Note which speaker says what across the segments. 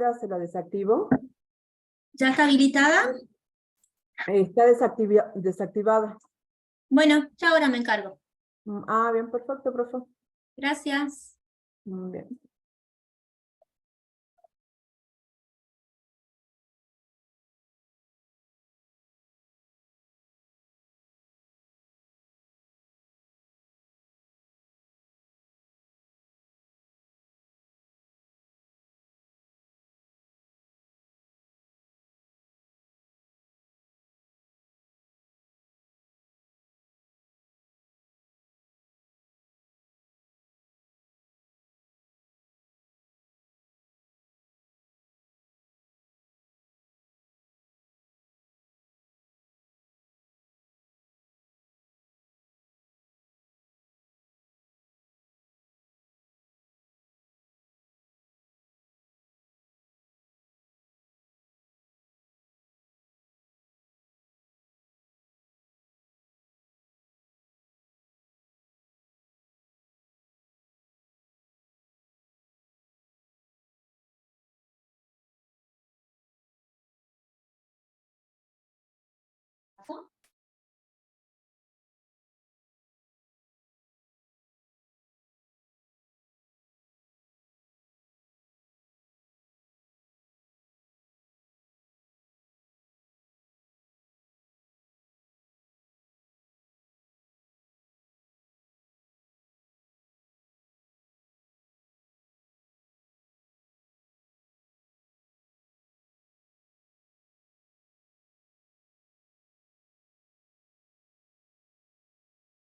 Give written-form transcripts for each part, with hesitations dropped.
Speaker 1: espera, se la desactivo.
Speaker 2: ¿Ya está habilitada?
Speaker 1: Está desactivada.
Speaker 2: Bueno, ya ahora me encargo.
Speaker 1: Bien, perfecto, profe.
Speaker 2: Gracias.
Speaker 1: Bien.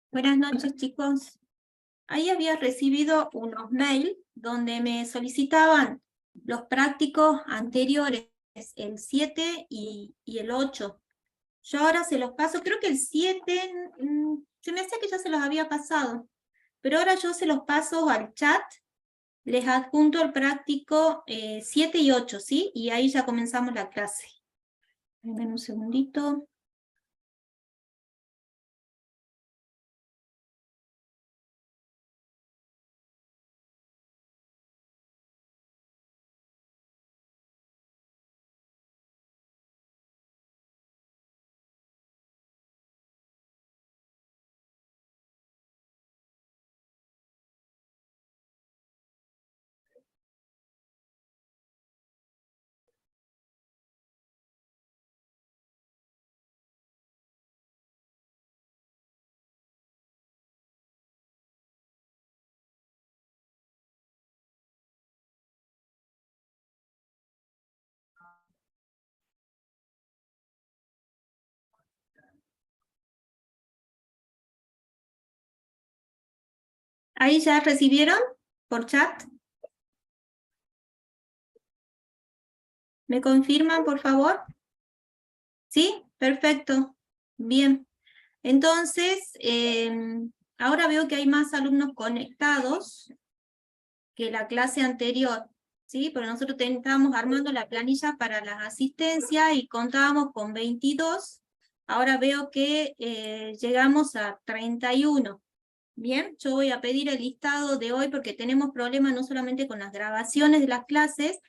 Speaker 2: Buenas noches, chicos. Ahí había recibido unos mails donde me solicitaban los prácticos anteriores, el 7 y el 8. Yo ahora se los paso, creo que el 7, se me hace que ya se los había pasado, pero ahora yo se los paso al chat, les adjunto el práctico 7 y 8, ¿sí? Y ahí ya comenzamos la clase. Denme un segundito. ¿Ahí ya recibieron por chat? ¿Me confirman, por favor? ¿Sí? Perfecto. Bien. Entonces, ahora veo que hay más alumnos conectados que la clase anterior, ¿sí? Porque nosotros estábamos armando la planilla para las asistencias y contábamos con 22. Ahora veo que llegamos a 31. Bien, yo voy a pedir el listado de hoy porque tenemos problemas no solamente con las grabaciones de las clases,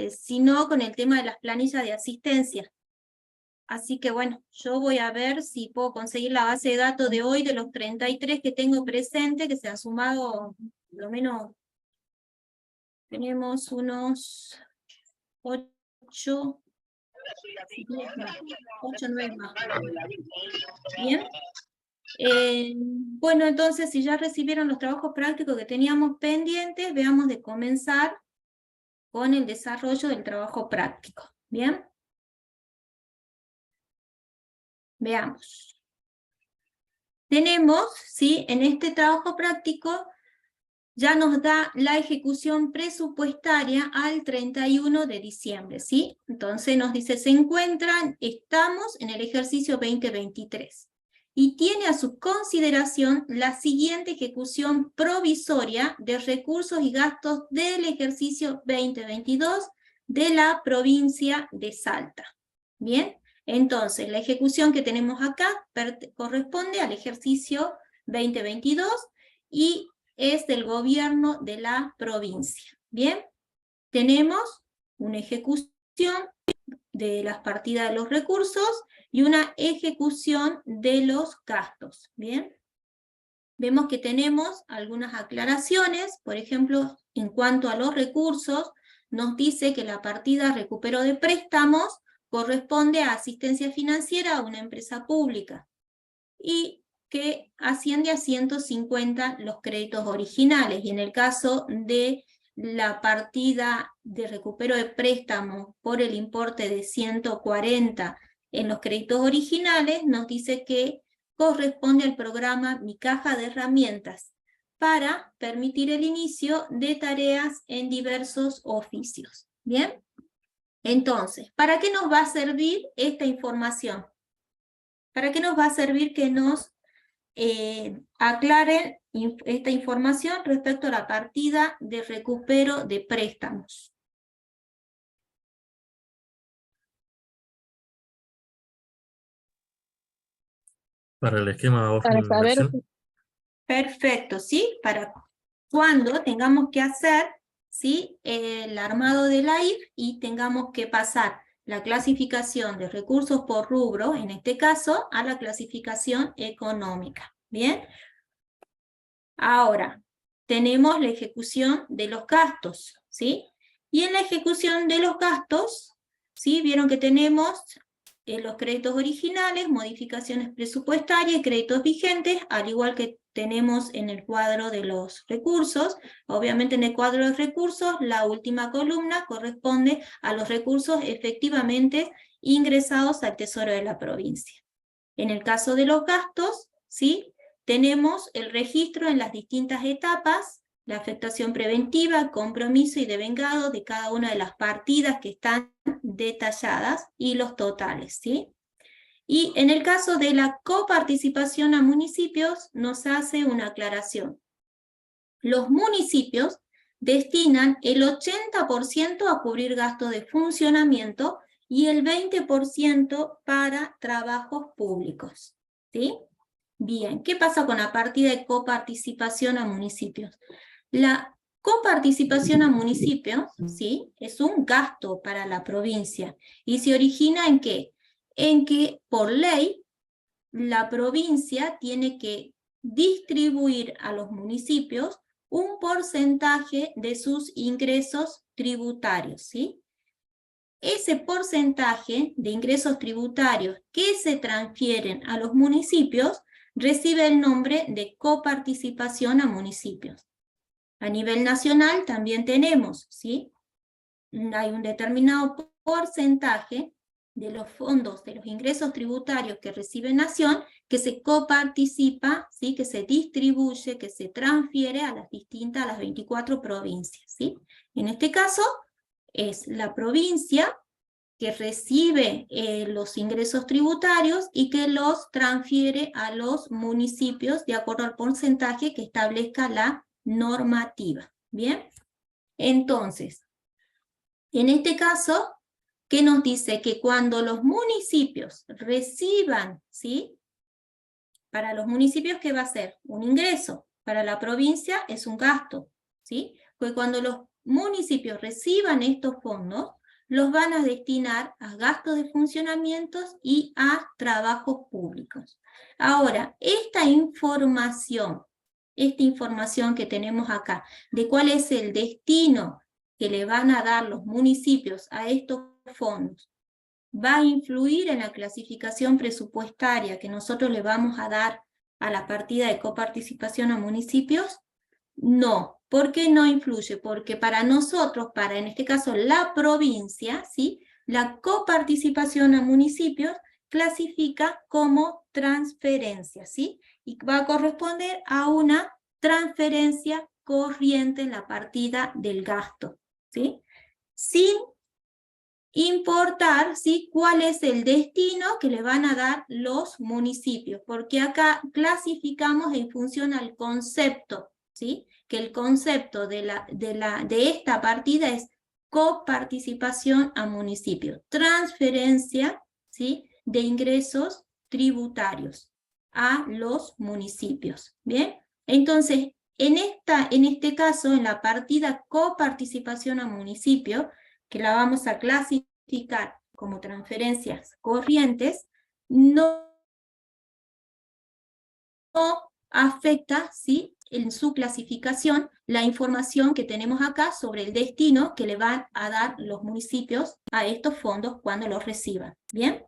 Speaker 2: sino con el tema de las planillas de asistencia. Así que bueno, yo voy a ver si puedo conseguir la base de datos de hoy de los 33 que tengo presente, que se han sumado, por lo menos, tenemos unos 8, 9 más. Bien. Bueno, entonces, si ya recibieron los trabajos prácticos que teníamos pendientes, veamos de comenzar con el desarrollo del trabajo práctico. ¿Bien? Veamos. Tenemos, ¿sí? En este trabajo práctico ya nos da la ejecución presupuestaria al 31 de diciembre, ¿sí? Entonces nos dice, estamos en el ejercicio 2023. Y tiene a su consideración la siguiente ejecución provisoria de recursos y gastos del ejercicio 2022 de la provincia de Salta. ¿Bien? Entonces, la ejecución que tenemos acá corresponde al ejercicio 2022 y es del gobierno de la provincia. ¿Bien? tenemos una ejecución de las partidas de los recursos y una ejecución de los gastos, ¿bien? Vemos que tenemos algunas aclaraciones, por ejemplo, en cuanto a los recursos, nos dice que la partida recupero de préstamos corresponde a asistencia financiera a una empresa pública y que asciende a 150 los créditos originales. Y en el caso de la partida de recupero de préstamos por el importe de 140 en los créditos originales, nos dice que corresponde al programa Mi Caja de Herramientas para permitir el inicio de tareas en diversos oficios. ¿Bien? Entonces, ¿para qué nos va a servir esta información? ¿Para qué nos va a servir que nos aclaren esta información respecto a la partida de recupero de préstamos?
Speaker 3: Para el esquema de ahorro
Speaker 4: Para
Speaker 3: y
Speaker 4: saber,
Speaker 3: inversión.
Speaker 2: Perfecto, ¿sí? Para cuando tengamos que hacer, ¿sí?, el armado de la IF y tengamos que pasar la clasificación de recursos por rubro, en este caso, a la clasificación económica. ¿Bien? Ahora, tenemos la ejecución de los gastos, ¿sí? Y en la ejecución de los gastos, ¿sí?, vieron que tenemos los créditos originales, modificaciones presupuestarias y créditos vigentes, al igual que tenemos en el cuadro de los recursos. Obviamente en el cuadro de recursos, la última columna corresponde a los recursos efectivamente ingresados al Tesoro de la provincia. En el caso de los gastos, ¿sí?, tenemos el registro en las distintas etapas, la afectación preventiva, compromiso y devengado de cada una de las partidas que están detalladas y los totales, ¿sí? Y en el caso de la coparticipación a municipios, nos hace una aclaración. Los municipios destinan el 80% a cubrir gastos de funcionamiento y el 20% para trabajos públicos, ¿sí? Bien, ¿qué pasa con la partida de coparticipación a municipios? La coparticipación a municipios, ¿sí?, es un gasto para la provincia. ¿Y se origina en qué? En que, por ley, la provincia tiene que distribuir a los municipios un porcentaje de sus ingresos tributarios, ¿sí? Ese porcentaje de ingresos tributarios que se transfieren a los municipios recibe el nombre de coparticipación a municipios. A nivel nacional también tenemos, ¿sí?, hay un determinado porcentaje de los fondos, de los ingresos tributarios que recibe Nación, que se coparticipa, ¿sí?, que se distribuye, que se transfiere a las 24 provincias, ¿sí? En este caso, es la provincia que recibe los ingresos tributarios y que los transfiere a los municipios de acuerdo al porcentaje que establezca la normativa. ¿Bien? Entonces, en este caso, ¿qué nos dice? Que cuando los municipios reciban, ¿sí?, para los municipios, ¿qué va a ser? Un ingreso. Para la provincia es un gasto, ¿sí? Porque cuando los municipios reciban estos fondos, los van a destinar a gastos de funcionamientos y a trabajos públicos. Ahora, esta información que tenemos acá, de cuál es el destino que le van a dar los municipios a estos fondos, ¿va a influir en la clasificación presupuestaria que nosotros le vamos a dar a la partida de coparticipación a municipios? No. ¿Por qué no influye? Porque para nosotros, en este caso la provincia, ¿sí?, la coparticipación a municipios clasifica como transferencia, ¿sí? Y va a corresponder a una transferencia corriente en la partida del gasto, ¿sí? Sin importar, ¿sí?, cuál es el destino que le van a dar los municipios, porque acá clasificamos en función al concepto, ¿sí?, que el concepto de esta partida es coparticipación a municipios, transferencia, ¿sí?, de ingresos tributarios a los municipios. ¿Bien? Entonces, en este caso, en la partida coparticipación a municipio, que la vamos a clasificar como transferencias corrientes, no afecta, ¿sí?, en su clasificación la información que tenemos acá sobre el destino que le van a dar los municipios a estos fondos cuando los reciban. ¿Bien?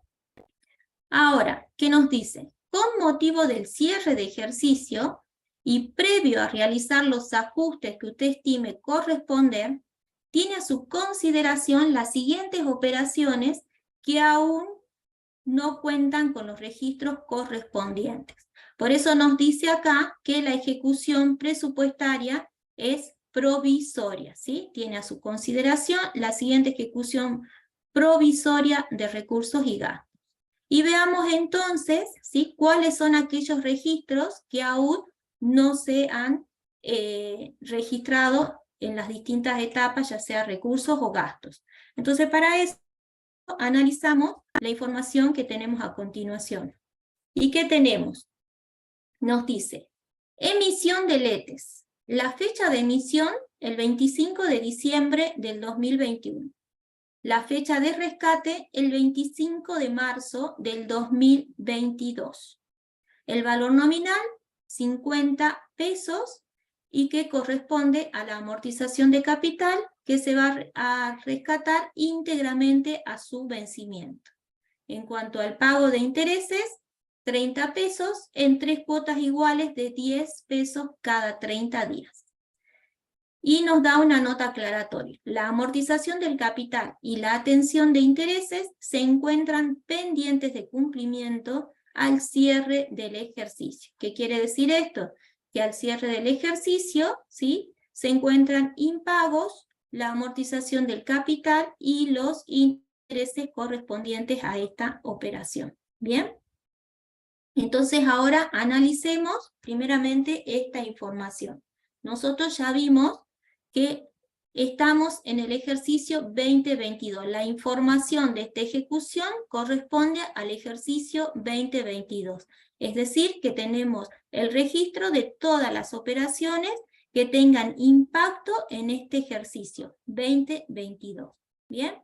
Speaker 2: Ahora, ¿qué nos dice? Con motivo del cierre de ejercicio y previo a realizar los ajustes que usted estime corresponder, tiene a su consideración las siguientes operaciones que aún no cuentan con los registros correspondientes. Por eso nos dice acá que la ejecución presupuestaria es provisoria, ¿sí? Tiene a su consideración la siguiente ejecución provisoria de recursos y gastos. Y veamos entonces, ¿sí?, cuáles son aquellos registros que aún no se han registrado en las distintas etapas, ya sea recursos o gastos. Entonces, para eso analizamos la información que tenemos a continuación. ¿Y qué tenemos? Nos dice, emisión de letes. La fecha de emisión, el 25 de diciembre del 2021. La fecha de rescate, el 25 de marzo del 2022. El valor nominal, 50 pesos, y que corresponde a la amortización de capital que se va a rescatar íntegramente a su vencimiento. En cuanto al pago de intereses, 30 pesos en 3 cuotas iguales de 10 pesos cada 30 días. Y nos da una nota aclaratoria. La amortización del capital y la atención de intereses se encuentran pendientes de cumplimiento al cierre del ejercicio. ¿Qué quiere decir esto? Que al cierre del ejercicio, ¿sí?, se encuentran impagos la amortización del capital y los intereses correspondientes a esta operación. ¿Bien? Entonces ahora analicemos primeramente esta información. Nosotros ya vimos que estamos en el ejercicio 2022. La información de esta ejecución corresponde al ejercicio 2022. Es decir, que tenemos el registro de todas las operaciones que tengan impacto en este ejercicio 2022. ¿Bien?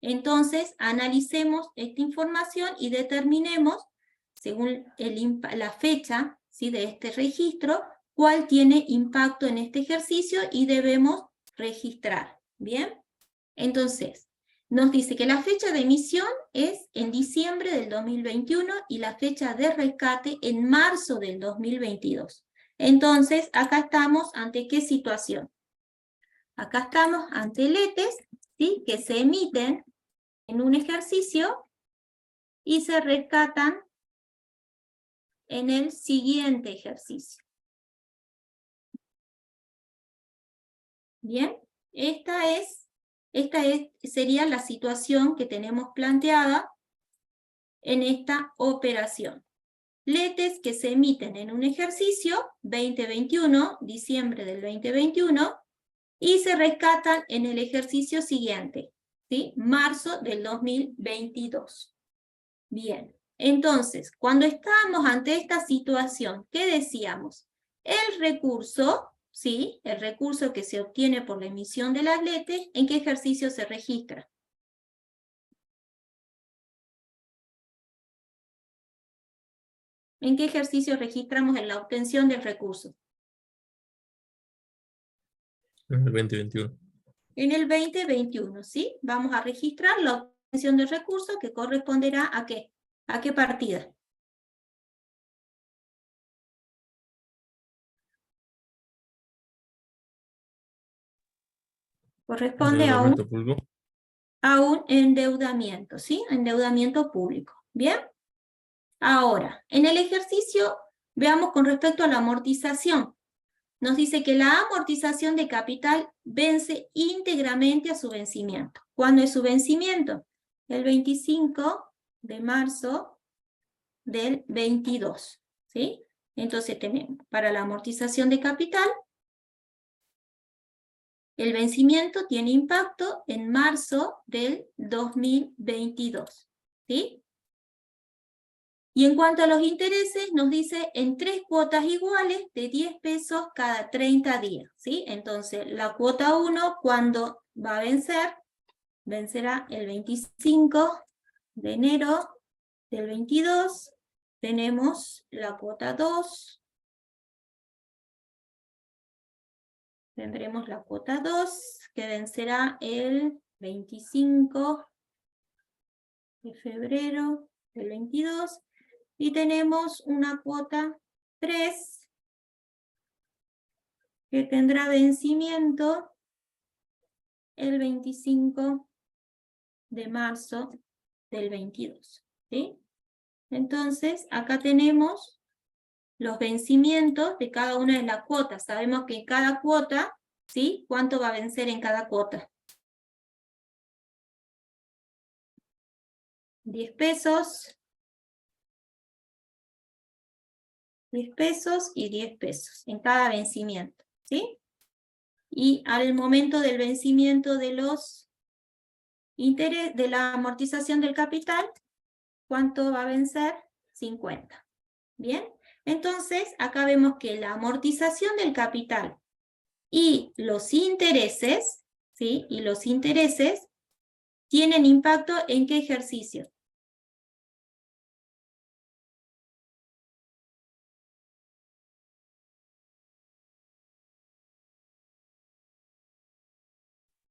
Speaker 2: Entonces, analicemos esta información y determinemos, según la fecha, ¿sí?, de este registro, cuál tiene impacto en este ejercicio y debemos registrar. ¿Bien? Entonces, nos dice que la fecha de emisión es en diciembre del 2021 y la fecha de rescate en marzo del 2022. Entonces, acá estamos ante ¿qué situación? Acá estamos ante letes, ¿sí?, que se emiten en un ejercicio y se rescatan en el siguiente ejercicio. Bien, sería la situación que tenemos planteada en esta operación. Letes que se emiten en un ejercicio 2021, diciembre del 2021, y se rescatan en el ejercicio siguiente, ¿sí?, marzo del 2022. Bien, entonces, cuando estábamos ante esta situación, ¿qué decíamos? El recurso, ¿sí?, el recurso que se obtiene por la emisión de las letes, ¿en qué ejercicio se registra? ¿En qué ejercicio registramos en la obtención del recurso?
Speaker 3: En el 2021.
Speaker 2: En el 2021, ¿sí? Vamos a registrar la obtención del recurso que corresponderá ¿a qué? ¿A qué partida? Corresponde
Speaker 3: Endeudamiento público.
Speaker 2: a un endeudamiento, ¿sí? Endeudamiento público. ¿Bien? Ahora, en el ejercicio, veamos con respecto a la amortización. Nos dice que la amortización de capital vence íntegramente a su vencimiento. ¿Cuándo es su vencimiento? El 25 de marzo del 22, ¿sí? Entonces tenemos para la amortización de capital, el vencimiento tiene impacto en marzo del 2022, ¿sí? Y en cuanto a los intereses, nos dice en 3 cuotas iguales de 10 pesos cada 30 días, ¿sí? Entonces, la cuota 1, ¿cuándo va a vencer? Vencerá el 25 de enero del 22. Tenemos la cuota 2. Tendremos la cuota 2, que vencerá el 25 de febrero del 22. Y tenemos una cuota 3, que tendrá vencimiento el 25 de marzo del 22. ¿Sí? Entonces, acá tenemos los vencimientos de cada una de las cuotas. Sabemos que en cada cuota, ¿sí? ¿Cuánto va a vencer en cada cuota? 10 pesos, 10 pesos y 10 pesos en cada vencimiento, ¿sí? Y al momento del vencimiento de los intereses, de la amortización del capital, ¿cuánto va a vencer? 50. ¿Bien? Entonces, acá vemos que la amortización del capital y los intereses, ¿sí? Y los intereses tienen impacto ¿en qué ejercicio?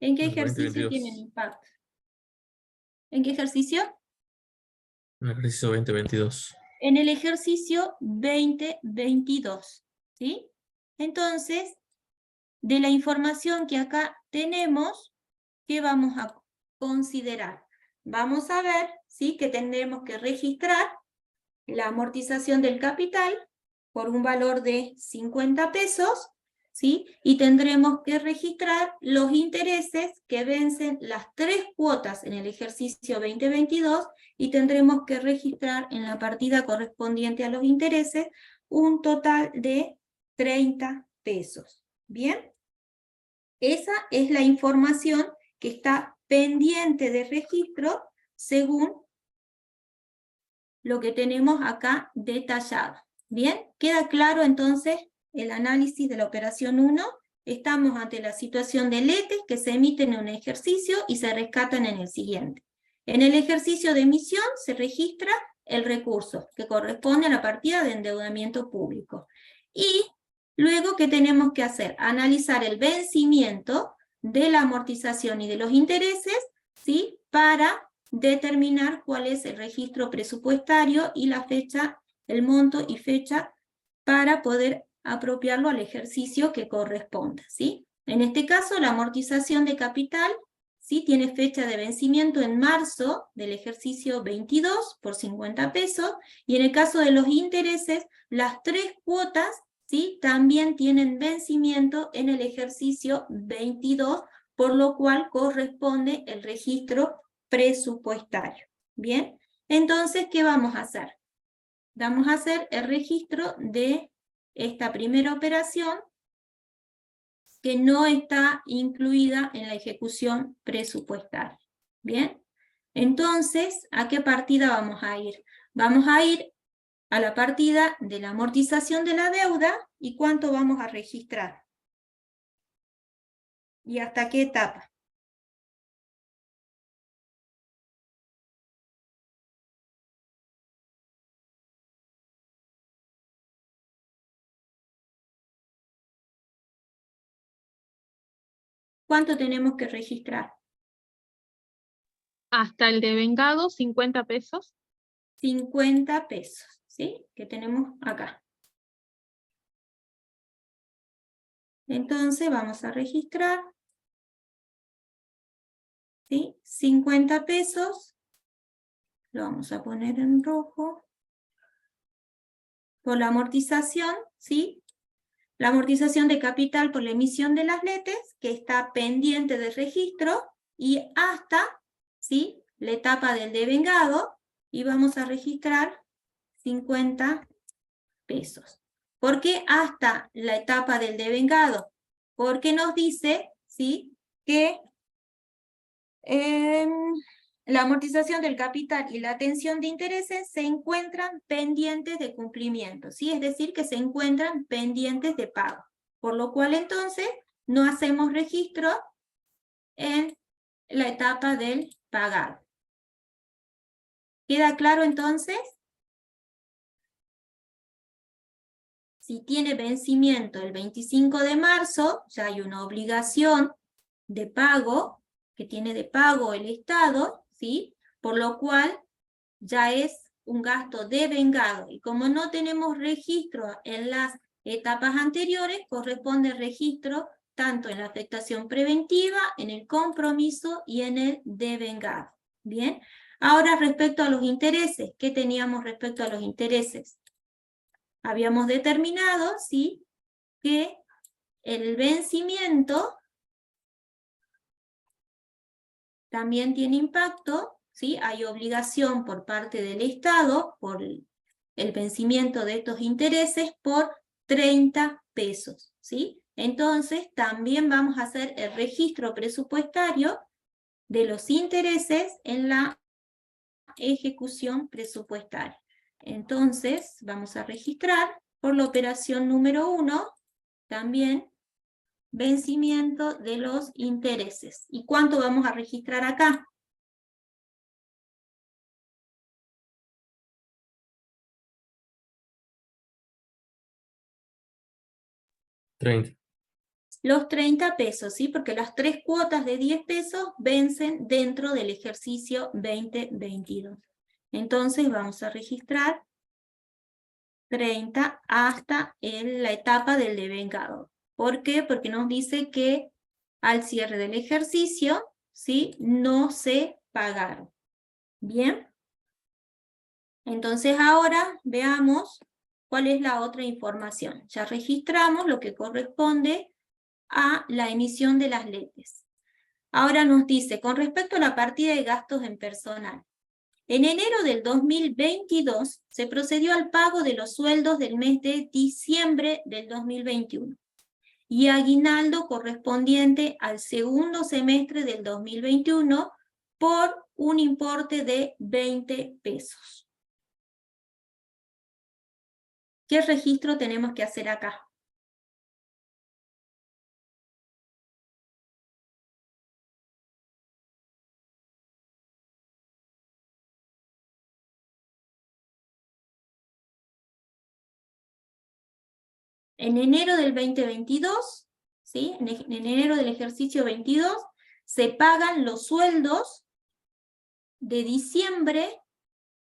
Speaker 2: ¿En qué
Speaker 3: El
Speaker 2: ejercicio
Speaker 3: 2022.
Speaker 2: tienen impacto? ¿En qué ejercicio?
Speaker 3: En el ejercicio 2022.
Speaker 2: En el ejercicio 2022, ¿sí? Entonces, de la información que acá tenemos, ¿qué vamos a considerar? Vamos a ver, ¿sí? Que tendremos que registrar la amortización del capital por un valor de 50 pesos, ¿sí? Y tendremos que registrar los intereses que vencen las 3 cuotas en el ejercicio 2022 y tendremos que registrar en la partida correspondiente a los intereses un total de 30 pesos. ¿Bien? Esa es la información que está pendiente de registro según lo que tenemos acá detallado. ¿Bien? ¿Queda claro entonces el análisis de la operación 1? Estamos ante la situación de letes que se emiten en un ejercicio y se rescatan en el siguiente. En el ejercicio de emisión se registra el recurso que corresponde a la partida de endeudamiento público. Y luego, ¿qué tenemos que hacer? Analizar el vencimiento de la amortización y de los intereses, ¿sí? Para determinar cuál es el registro presupuestario y la fecha, el monto y fecha para poder apropiarlo al ejercicio que corresponda, ¿sí? En este caso, la amortización de capital, ¿sí? Tiene fecha de vencimiento en marzo del ejercicio 22 por 50 pesos, y en el caso de los intereses, las 3 cuotas, ¿sí? También tienen vencimiento en el ejercicio 22, por lo cual corresponde el registro presupuestario. Bien, entonces, ¿qué vamos a hacer? Vamos a hacer el registro de esta primera operación que no está incluida en la ejecución presupuestaria. Bien, entonces, ¿a qué partida vamos a ir? Vamos a ir a la partida de la amortización de la deuda y cuánto vamos a registrar. ¿Y hasta qué etapa? ¿Cuánto tenemos que registrar?
Speaker 4: Hasta el devengado, 50 pesos.
Speaker 2: 50 pesos, ¿sí? Que tenemos acá. Entonces vamos a registrar, ¿sí? 50 pesos, lo vamos a poner en rojo, por la amortización, ¿sí? La amortización de capital por la emisión de las letes, que está pendiente de registro, y hasta, ¿sí? La etapa del devengado, y vamos a registrar 50 pesos. ¿Por qué hasta la etapa del devengado? Porque nos dice, ¿sí? Que la amortización del capital y la atención de intereses se encuentran pendientes de cumplimiento, ¿sí? Es decir, que se encuentran pendientes de pago. Por lo cual, entonces, no hacemos registro en la etapa del pagado. ¿Queda claro, entonces? Si tiene vencimiento el 25 de marzo, ya hay una obligación de pago, que tiene de pago el Estado, ¿sí? Por lo cual ya es un gasto devengado. Y como no tenemos registro en las etapas anteriores, corresponde registro tanto en la afectación preventiva, en el compromiso y en el devengado. Bien, ahora respecto a los intereses, ¿qué teníamos respecto a los intereses? Habíamos determinado, ¿sí?, que el vencimiento también tiene impacto, ¿sí? Hay obligación por parte del Estado por el vencimiento de estos intereses por 30 pesos, ¿sí? Entonces, también vamos a hacer el registro presupuestario de los intereses en la ejecución presupuestaria. Entonces, vamos a registrar por la operación número 1 también vencimiento de los intereses. ¿Y cuánto vamos a registrar acá? Los 30 pesos, ¿sí? Porque las 3 cuotas de 10 pesos vencen dentro del ejercicio 2022. Entonces vamos a registrar 30 hasta la etapa del devengado. ¿Por qué? Porque nos dice que al cierre del ejercicio, ¿sí?, no se pagaron. ¿Bien? Entonces ahora veamos cuál es la otra información. Ya registramos lo que corresponde a la emisión de las letes. Ahora nos dice, con respecto a la partida de gastos en personal, en enero del 2022 se procedió al pago de los sueldos del mes de diciembre del 2021 y aguinaldo correspondiente al segundo semestre del 2021 por un importe de 20 pesos. ¿Qué registro tenemos que hacer acá? En enero del 2022, ¿sí?, en enero del ejercicio 22, se pagan los sueldos de diciembre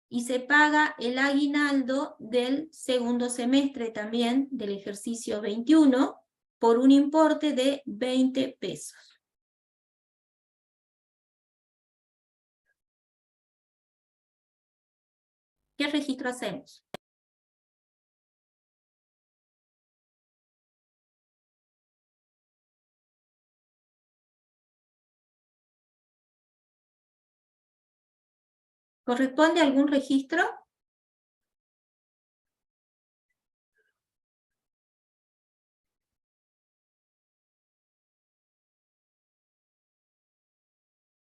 Speaker 2: y se paga el aguinaldo del segundo semestre también del ejercicio 21 por un importe de 20 pesos. ¿Qué registro hacemos? ¿Corresponde a algún registro?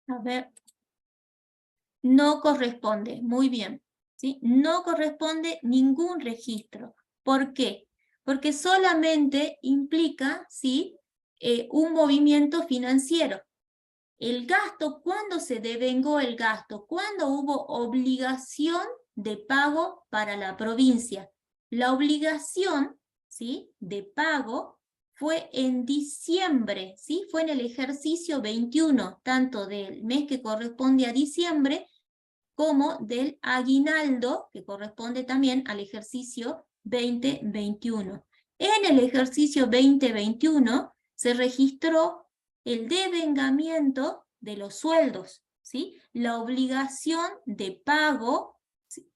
Speaker 2: A ver. No corresponde, muy bien, ¿sí? No corresponde ningún registro. ¿Por qué? Porque solamente implica, ¿sí?, un movimiento financiero. El gasto, ¿cuándo se devengó el gasto? ¿Cuándo hubo obligación de pago para la provincia? La obligación, ¿sí?, de pago fue en diciembre, ¿sí? Fue en el ejercicio 21, tanto del mes que corresponde a diciembre como del aguinaldo, que corresponde también al ejercicio 2021. En el ejercicio 2021 se registró el devengamiento de los sueldos, ¿sí?, la obligación de pago, ¿sí?,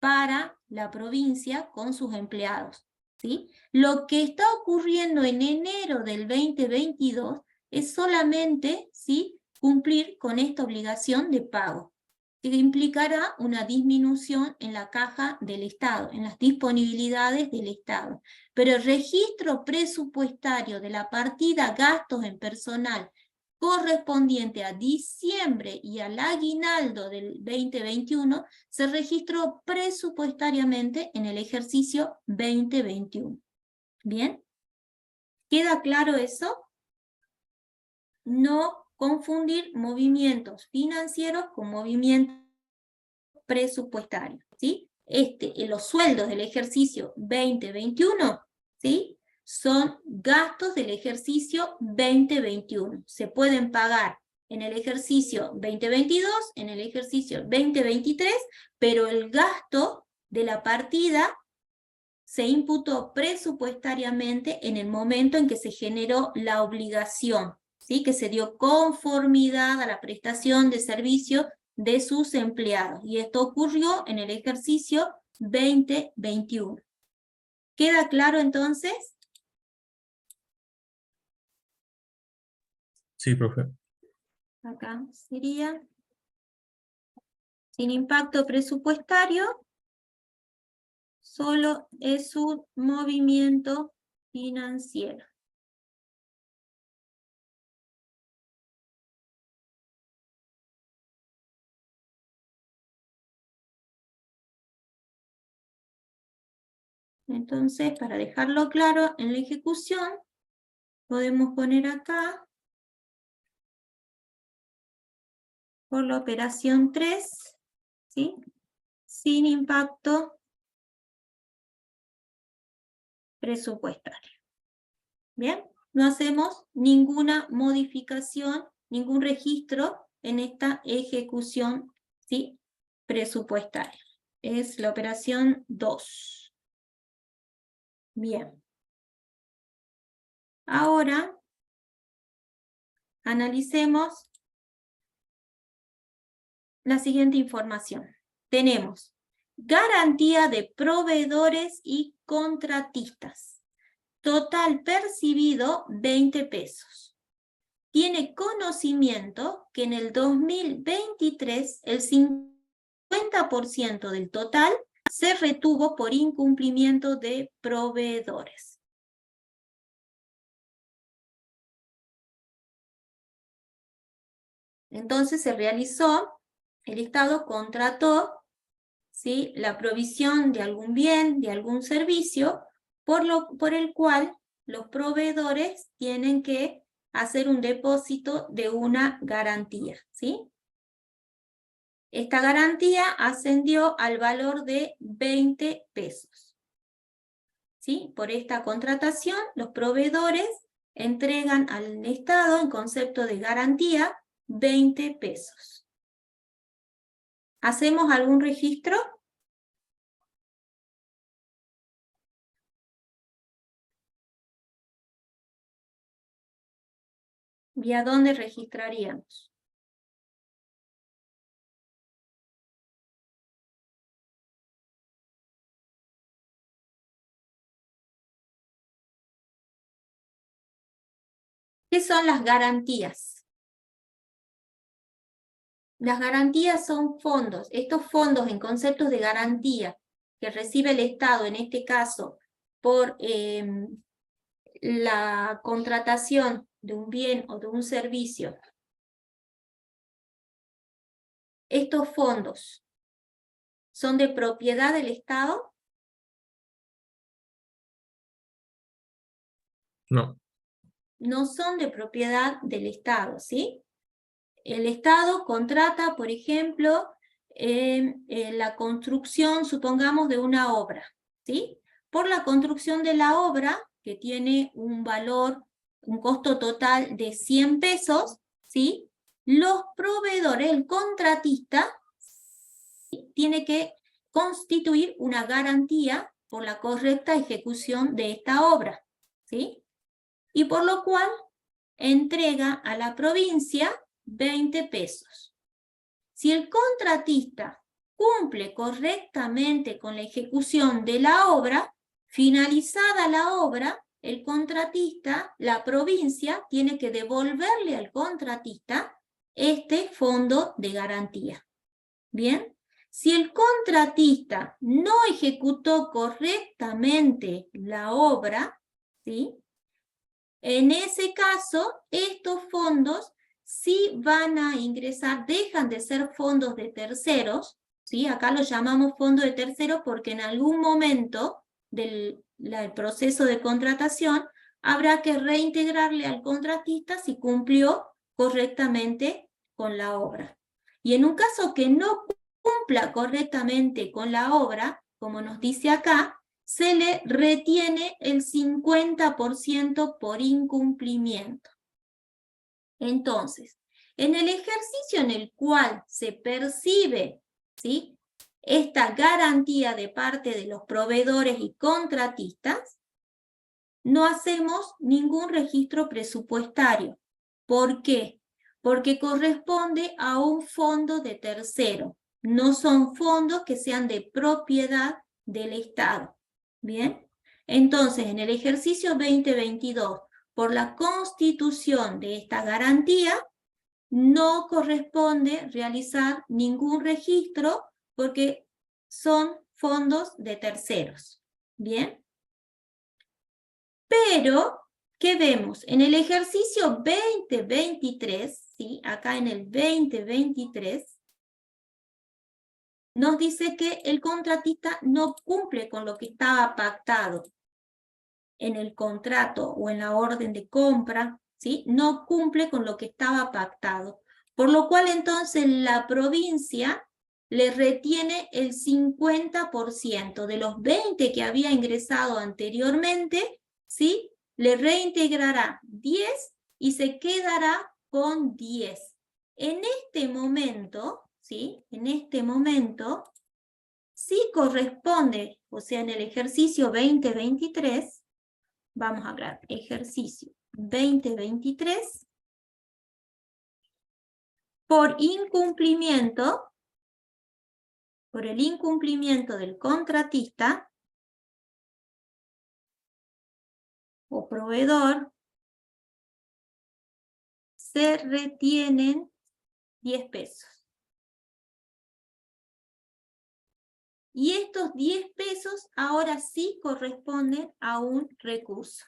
Speaker 2: para la provincia con sus empleados, ¿sí? Lo que está ocurriendo en enero del 2022 es solamente, ¿sí?, cumplir con esta obligación de pago, que implicará una disminución en la caja del Estado, en las disponibilidades del Estado. Pero el registro presupuestario de la partida gastos en personal correspondiente a diciembre y al aguinaldo del 2021 se registró presupuestariamente en el ejercicio 2021. ¿Bien? ¿Queda claro eso? No confundir movimientos financieros con movimientos presupuestarios, ¿sí? Los sueldos del ejercicio 2021, ¿sí? Son gastos del ejercicio 2021. Se pueden pagar en el ejercicio 2022, en el ejercicio 2023, pero el gasto de la partida se imputó presupuestariamente en el momento en que se generó la obligación, ¿sí? Que se dio conformidad a la prestación de servicio de sus empleados. Y esto ocurrió en el ejercicio 2021. ¿Queda claro entonces?
Speaker 3: Sí, profe.
Speaker 2: Acá sería sin impacto presupuestario, solo es un movimiento financiero. Entonces, para dejarlo claro, en la ejecución podemos poner acá, por la operación 3, ¿sí? Sin impacto presupuestario. ¿Bien? No hacemos ninguna modificación, ningún registro en esta ejecución, ¿sí? Presupuestaria. Es la operación 2. Bien. Ahora, analicemos la siguiente información. Tenemos garantía de proveedores y contratistas. Total percibido, 20 pesos. Tiene conocimiento que en el 2023 el 50% del total se retuvo por incumplimiento de proveedores. Entonces se realizó, el Estado contrató, ¿sí?, la provisión de algún bien, de algún servicio, por el cual los proveedores tienen que hacer un depósito de una garantía, ¿sí? Esta garantía ascendió al valor de 20 pesos. ¿Sí? Por esta contratación, los proveedores entregan al Estado, en concepto de garantía, 20 pesos. ¿Hacemos algún registro? ¿Y a dónde registraríamos? ¿Qué son las garantías? Las garantías son fondos. Estos fondos en conceptos de garantía que recibe el Estado, en este caso, por la contratación de un bien o de un servicio. ¿Estos fondos son de propiedad del Estado?
Speaker 3: No.
Speaker 2: No son de propiedad del Estado, ¿sí? El Estado contrata, por ejemplo, la construcción, supongamos, de una obra, ¿sí? Por la construcción de la obra, que tiene un valor, un costo total de 100 pesos, ¿sí? Los proveedores, el contratista, tiene que constituir una garantía por la correcta ejecución de esta obra, ¿sí? Y por lo cual entrega a la provincia 20 pesos. Si el contratista cumple correctamente con la ejecución de la obra, finalizada la obra, el contratista, la provincia, tiene que devolverle al contratista este fondo de garantía. ¿Bien? Si el contratista no ejecutó correctamente la obra, ¿sí?, en ese caso, estos fondos sí van a ingresar, dejan de ser fondos de terceros, ¿sí? Acá lo llamamos fondo de terceros porque en algún momento del proceso de contratación habrá que reintegrarle al contratista si cumplió correctamente con la obra. Y en un caso que no cumpla correctamente con la obra, como nos dice acá, se le retiene el 50% por incumplimiento. Entonces, en el ejercicio en el cual se percibe, ¿sí?, esta garantía de parte de los proveedores y contratistas, no hacemos ningún registro presupuestario. ¿Por qué? Porque corresponde a un fondo de tercero. No son fondos que sean de propiedad del Estado. ¿Bien? Entonces, en el ejercicio 2022, por la constitución de esta garantía, no corresponde realizar ningún registro porque son fondos de terceros. ¿Bien? Pero, ¿qué vemos? En el ejercicio 2023, ¿sí? Acá en el 2023, nos dice que el contratista no cumple con lo que estaba pactado en el contrato o en la orden de compra, ¿sí? No cumple con lo que estaba pactado. Por lo cual entonces la provincia le retiene el 50% de los 20 que había ingresado anteriormente, ¿sí? Le reintegrará 10 y se quedará con 10. En este momento, ¿sí? En este momento, sí corresponde, o sea, en el ejercicio 2023, vamos a hablar, ejercicio 2023, por incumplimiento, por el incumplimiento del contratista o proveedor, se retienen 10 pesos. Y estos 10 pesos ahora sí corresponden a un recurso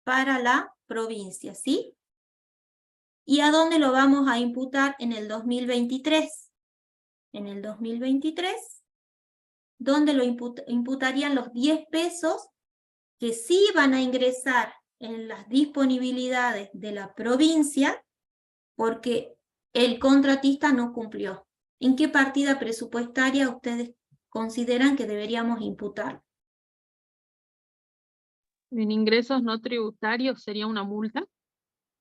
Speaker 2: para la provincia, ¿sí? ¿Y a dónde lo vamos a imputar en el 2023? En el 2023, ¿dónde lo imputarían los 10 pesos que sí van a ingresar en las disponibilidades de la provincia porque el contratista no cumplió? ¿En qué partida presupuestaria ustedes consideran que deberíamos imputar?
Speaker 4: En ingresos no tributarios sería una multa.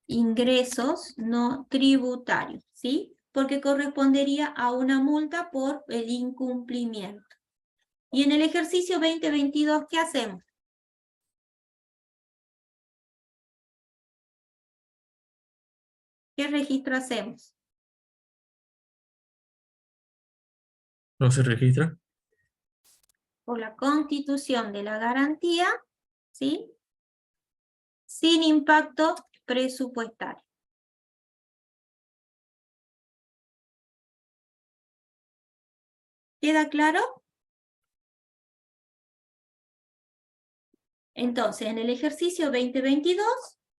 Speaker 2: Ingresos no tributarios, ¿sí? Porque correspondería a una multa por el incumplimiento. Y en el ejercicio 2022, ¿qué hacemos? ¿Qué registro hacemos?
Speaker 3: ¿No se registra?
Speaker 2: Por la constitución de la garantía, ¿sí? Sin impacto presupuestario. ¿Queda claro? Entonces, en el ejercicio 2022,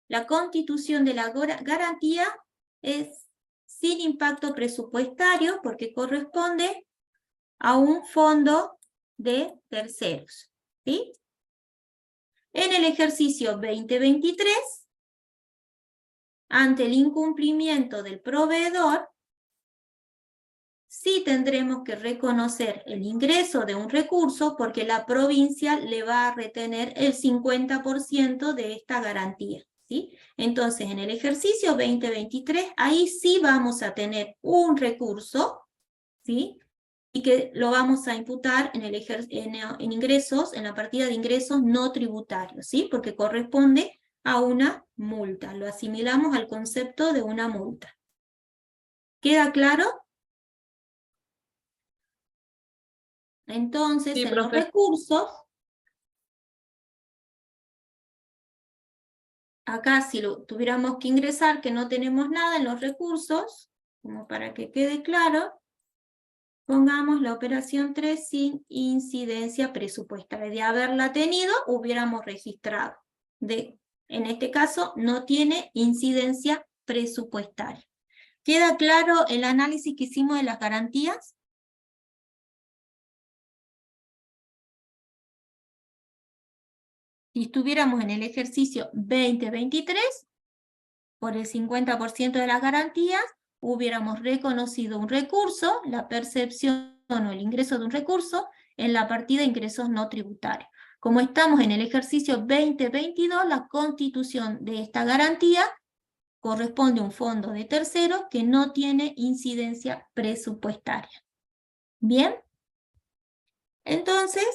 Speaker 2: la constitución de la garantía es sin impacto presupuestario porque corresponde a un fondo de terceros, ¿sí? En el ejercicio 2023, ante el incumplimiento del proveedor, sí tendremos que reconocer el ingreso de un recurso porque la provincia le va a retener el 50% de esta garantía, ¿sí? Entonces, en el ejercicio 2023, ahí sí vamos a tener un recurso, ¿sí? Y que lo vamos a imputar en ingresos, en la partida de ingresos no tributarios, ¿sí? Porque corresponde a una multa. Lo asimilamos al concepto de una multa. ¿Queda claro? Entonces,
Speaker 4: Sí,
Speaker 2: en los
Speaker 4: profe.
Speaker 2: recursos, acá si lo tuviéramos que ingresar, que no tenemos nada en los recursos, como para que quede claro, pongamos la operación 3 sin incidencia presupuestaria. De haberla tenido, hubiéramos registrado. En este caso, no tiene incidencia presupuestaria. ¿Queda claro el análisis que hicimos de las garantías? Si estuviéramos en el ejercicio 2023, por el 50% de las garantías, hubiéramos reconocido un recurso, la percepción o el ingreso de un recurso, en la partida de ingresos no tributarios. Como estamos en el ejercicio 2022, la constitución de esta garantía corresponde a un fondo de terceros que no tiene incidencia presupuestaria. ¿Bien? Entonces,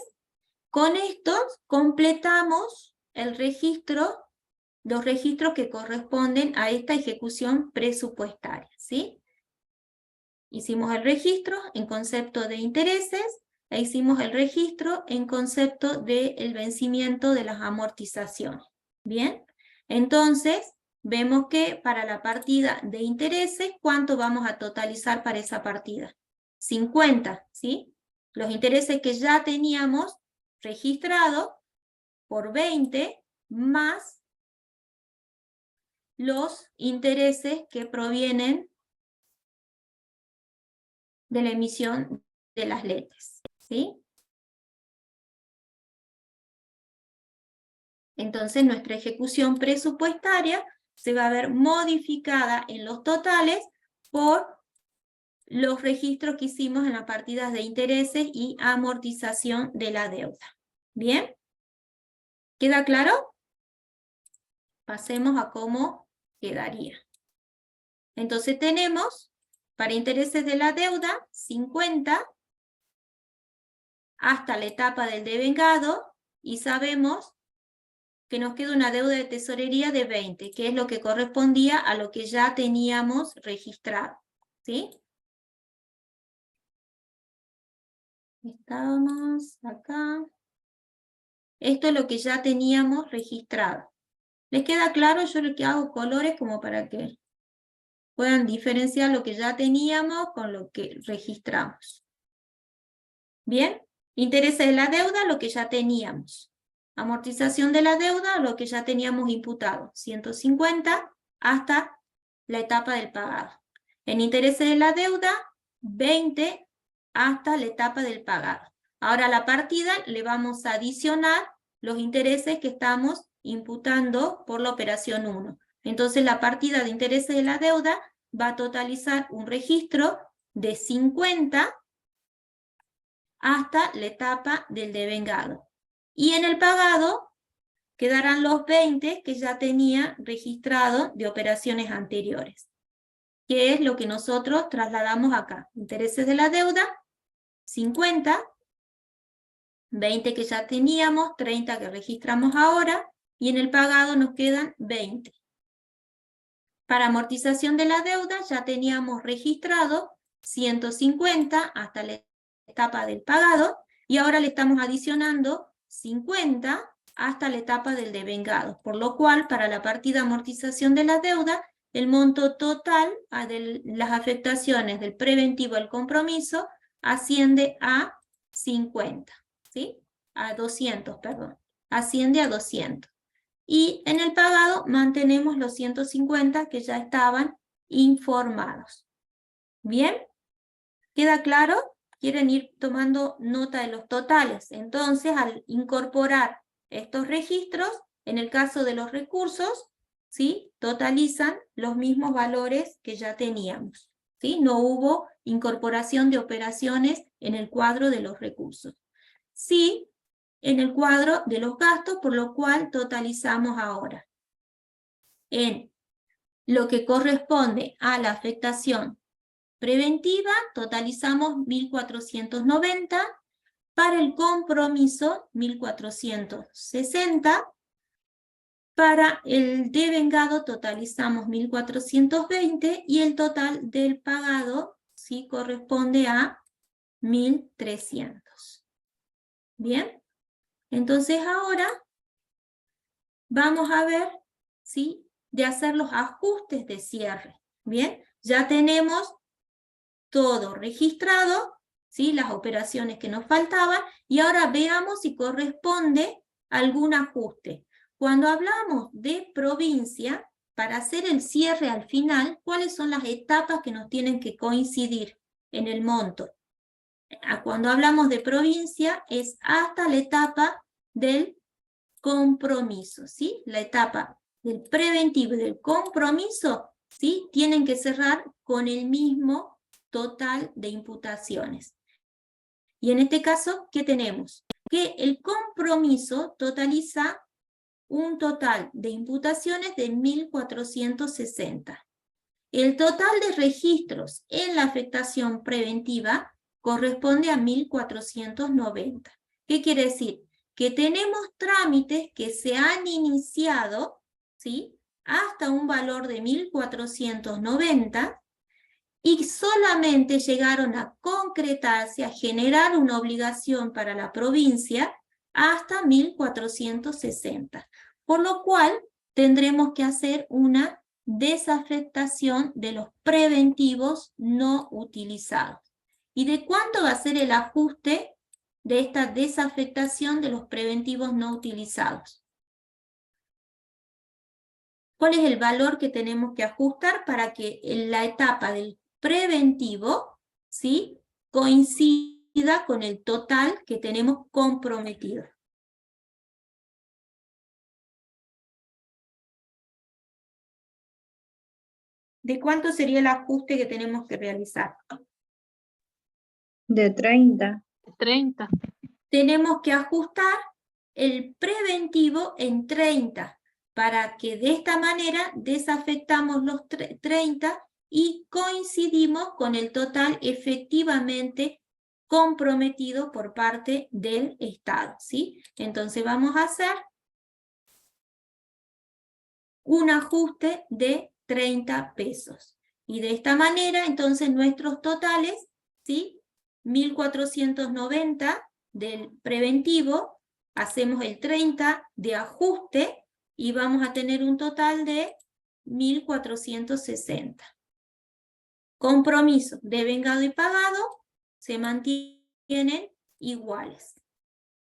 Speaker 2: con esto completamos el registro, los registros que corresponden a esta ejecución presupuestaria, ¿sí? Hicimos el registro en concepto de intereses e hicimos el registro en concepto del vencimiento de las amortizaciones. ¿Bien? Entonces, vemos que para la partida de intereses, ¿cuánto vamos a totalizar para esa partida? 50, ¿sí? Los intereses que ya teníamos registrados por 20 más los intereses que provienen de la emisión de las letras, ¿sí? Entonces nuestra ejecución presupuestaria se va a ver modificada en los totales por los registros que hicimos en las partidas de intereses y amortización de la deuda. ¿Bien? ¿Queda claro? Pasemos a cómo quedaría. Entonces tenemos, para intereses de la deuda, 50 hasta la etapa del devengado, y sabemos que nos queda una deuda de tesorería de 20, que es lo que correspondía a lo que ya teníamos registrado. ¿Sí? Estábamos acá. Esto es lo que ya teníamos registrado. ¿Les queda claro? Yo lo que hago colores como para que puedan diferenciar lo que ya teníamos con lo que registramos. ¿Bien? Intereses de la deuda, lo que ya teníamos. Amortización de la deuda, lo que ya teníamos imputado. 150 hasta la etapa del pagado. En intereses de la deuda, 20 hasta la etapa del pagado. Ahora a la partida le vamos a adicionar los intereses que estamos imputando por la operación 1. Entonces la partida de intereses de la deuda va a totalizar un registro de 50 hasta la etapa del devengado. Y en el pagado quedarán los 20 que ya tenía registrado de operaciones anteriores, que es lo que nosotros trasladamos acá. Intereses de la deuda, 50, 20 que ya teníamos, 30 que registramos ahora, y en el pagado nos quedan 20. Para amortización de la deuda ya teníamos registrado 150 hasta la etapa del pagado, y ahora le estamos adicionando 50 hasta la etapa del devengado, por lo cual para la partida amortización de la deuda, el monto total de las afectaciones del preventivo al compromiso asciende a 50, ¿sí? A 200, perdón, asciende a 200. Y en el pagado mantenemos los 150 que ya estaban informados. ¿Bien? ¿Queda claro? Quieren ir tomando nota de los totales. Entonces, al incorporar estos registros, en el caso de los recursos, ¿sí? Totalizan los mismos valores que ya teníamos, ¿sí? No hubo incorporación de operaciones en el cuadro de los recursos. Sí, en el cuadro de los gastos, por lo cual totalizamos ahora. En lo que corresponde a la afectación preventiva, totalizamos 1.490, para el compromiso 1.460, para el devengado totalizamos 1.420 y el total del pagado sí corresponde a 1.300. ¿Bien? Entonces ahora vamos a ver, ¿sí?, de hacer los ajustes de cierre. ¿Bien? Ya tenemos todo registrado, ¿sí?, las operaciones que nos faltaban, y ahora veamos si corresponde algún ajuste. Cuando hablamos de provincia, para hacer el cierre al final, cuáles son las etapas que nos tienen que coincidir en el monto. Cuando hablamos de provincia, es hasta la etapa del compromiso, ¿sí? La etapa del preventivo y del compromiso, ¿sí? Tienen que cerrar con el mismo total de imputaciones. Y en este caso, ¿qué tenemos? Que el compromiso totaliza un total de imputaciones de 1.460. El total de registros en la afectación preventiva corresponde a 1.490. ¿Qué quiere decir? Que tenemos trámites que se han iniciado, ¿sí?, hasta un valor de 1.490 y solamente llegaron a concretarse, a generar una obligación para la provincia hasta 1.460. Por lo cual tendremos que hacer una desafectación de los preventivos no utilizados. ¿Y de cuánto va a ser el ajuste de esta desafectación de los preventivos no utilizados? ¿Cuál es el valor que tenemos que ajustar para que en la etapa del preventivo, ¿sí?, coincida con el total que tenemos comprometido? ¿De cuánto sería el ajuste que tenemos que realizar?
Speaker 5: De 30.
Speaker 4: 30.
Speaker 2: Tenemos que ajustar el preventivo en 30, para que de esta manera desafectamos los 30 y coincidimos con el total efectivamente comprometido por parte del Estado, ¿sí? Entonces vamos a hacer un ajuste de 30 pesos. Y de esta manera, entonces, nuestros totales, ¿sí?, 1.490 del preventivo, hacemos el 30 de ajuste y vamos a tener un total de 1.460. Compromiso devengado y pagado se mantienen iguales.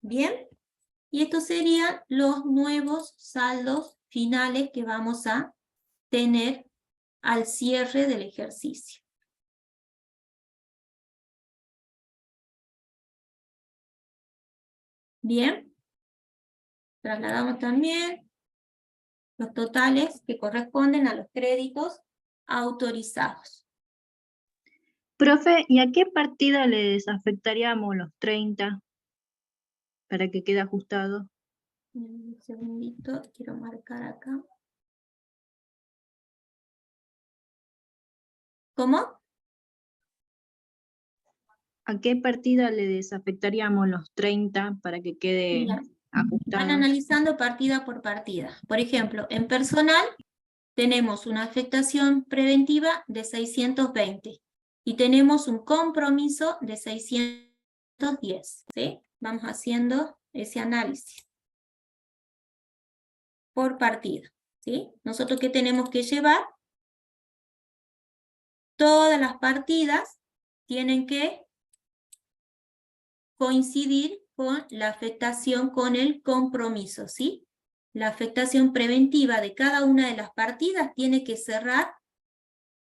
Speaker 2: ¿Bien? Y estos serían los nuevos saldos finales que vamos a tener al cierre del ejercicio. Bien, trasladamos también los totales que corresponden a los créditos autorizados.
Speaker 5: Profe, ¿y a qué partida le desafectaríamos los 30 para que quede ajustado?
Speaker 2: Un segundito, quiero marcar acá. ¿Cómo?
Speaker 5: ¿A qué partida le desafectaríamos los 30 para que quede
Speaker 2: Mira,
Speaker 5: ajustado?
Speaker 2: van analizando partida por partida. Por ejemplo, en personal tenemos una afectación preventiva de 620 y tenemos un compromiso de 610, ¿sí? Vamos haciendo ese análisis por partida, ¿sí? Nosotros, ¿qué tenemos que llevar? Todas las partidas tienen que coincidir con la afectación con el compromiso, ¿sí? La afectación preventiva de cada una de las partidas tiene que cerrar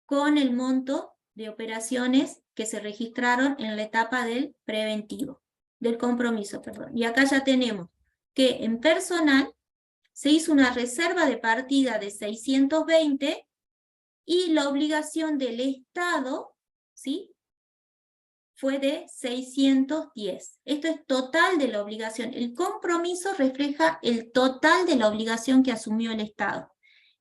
Speaker 2: con el monto de operaciones que se registraron en la etapa del preventivo, del compromiso, perdón. Y acá ya tenemos que en personal se hizo una reserva de partida de 620 y la obligación del Estado, ¿sí?, fue de 610. Esto es total de la obligación. El compromiso refleja el total de la obligación que asumió el Estado.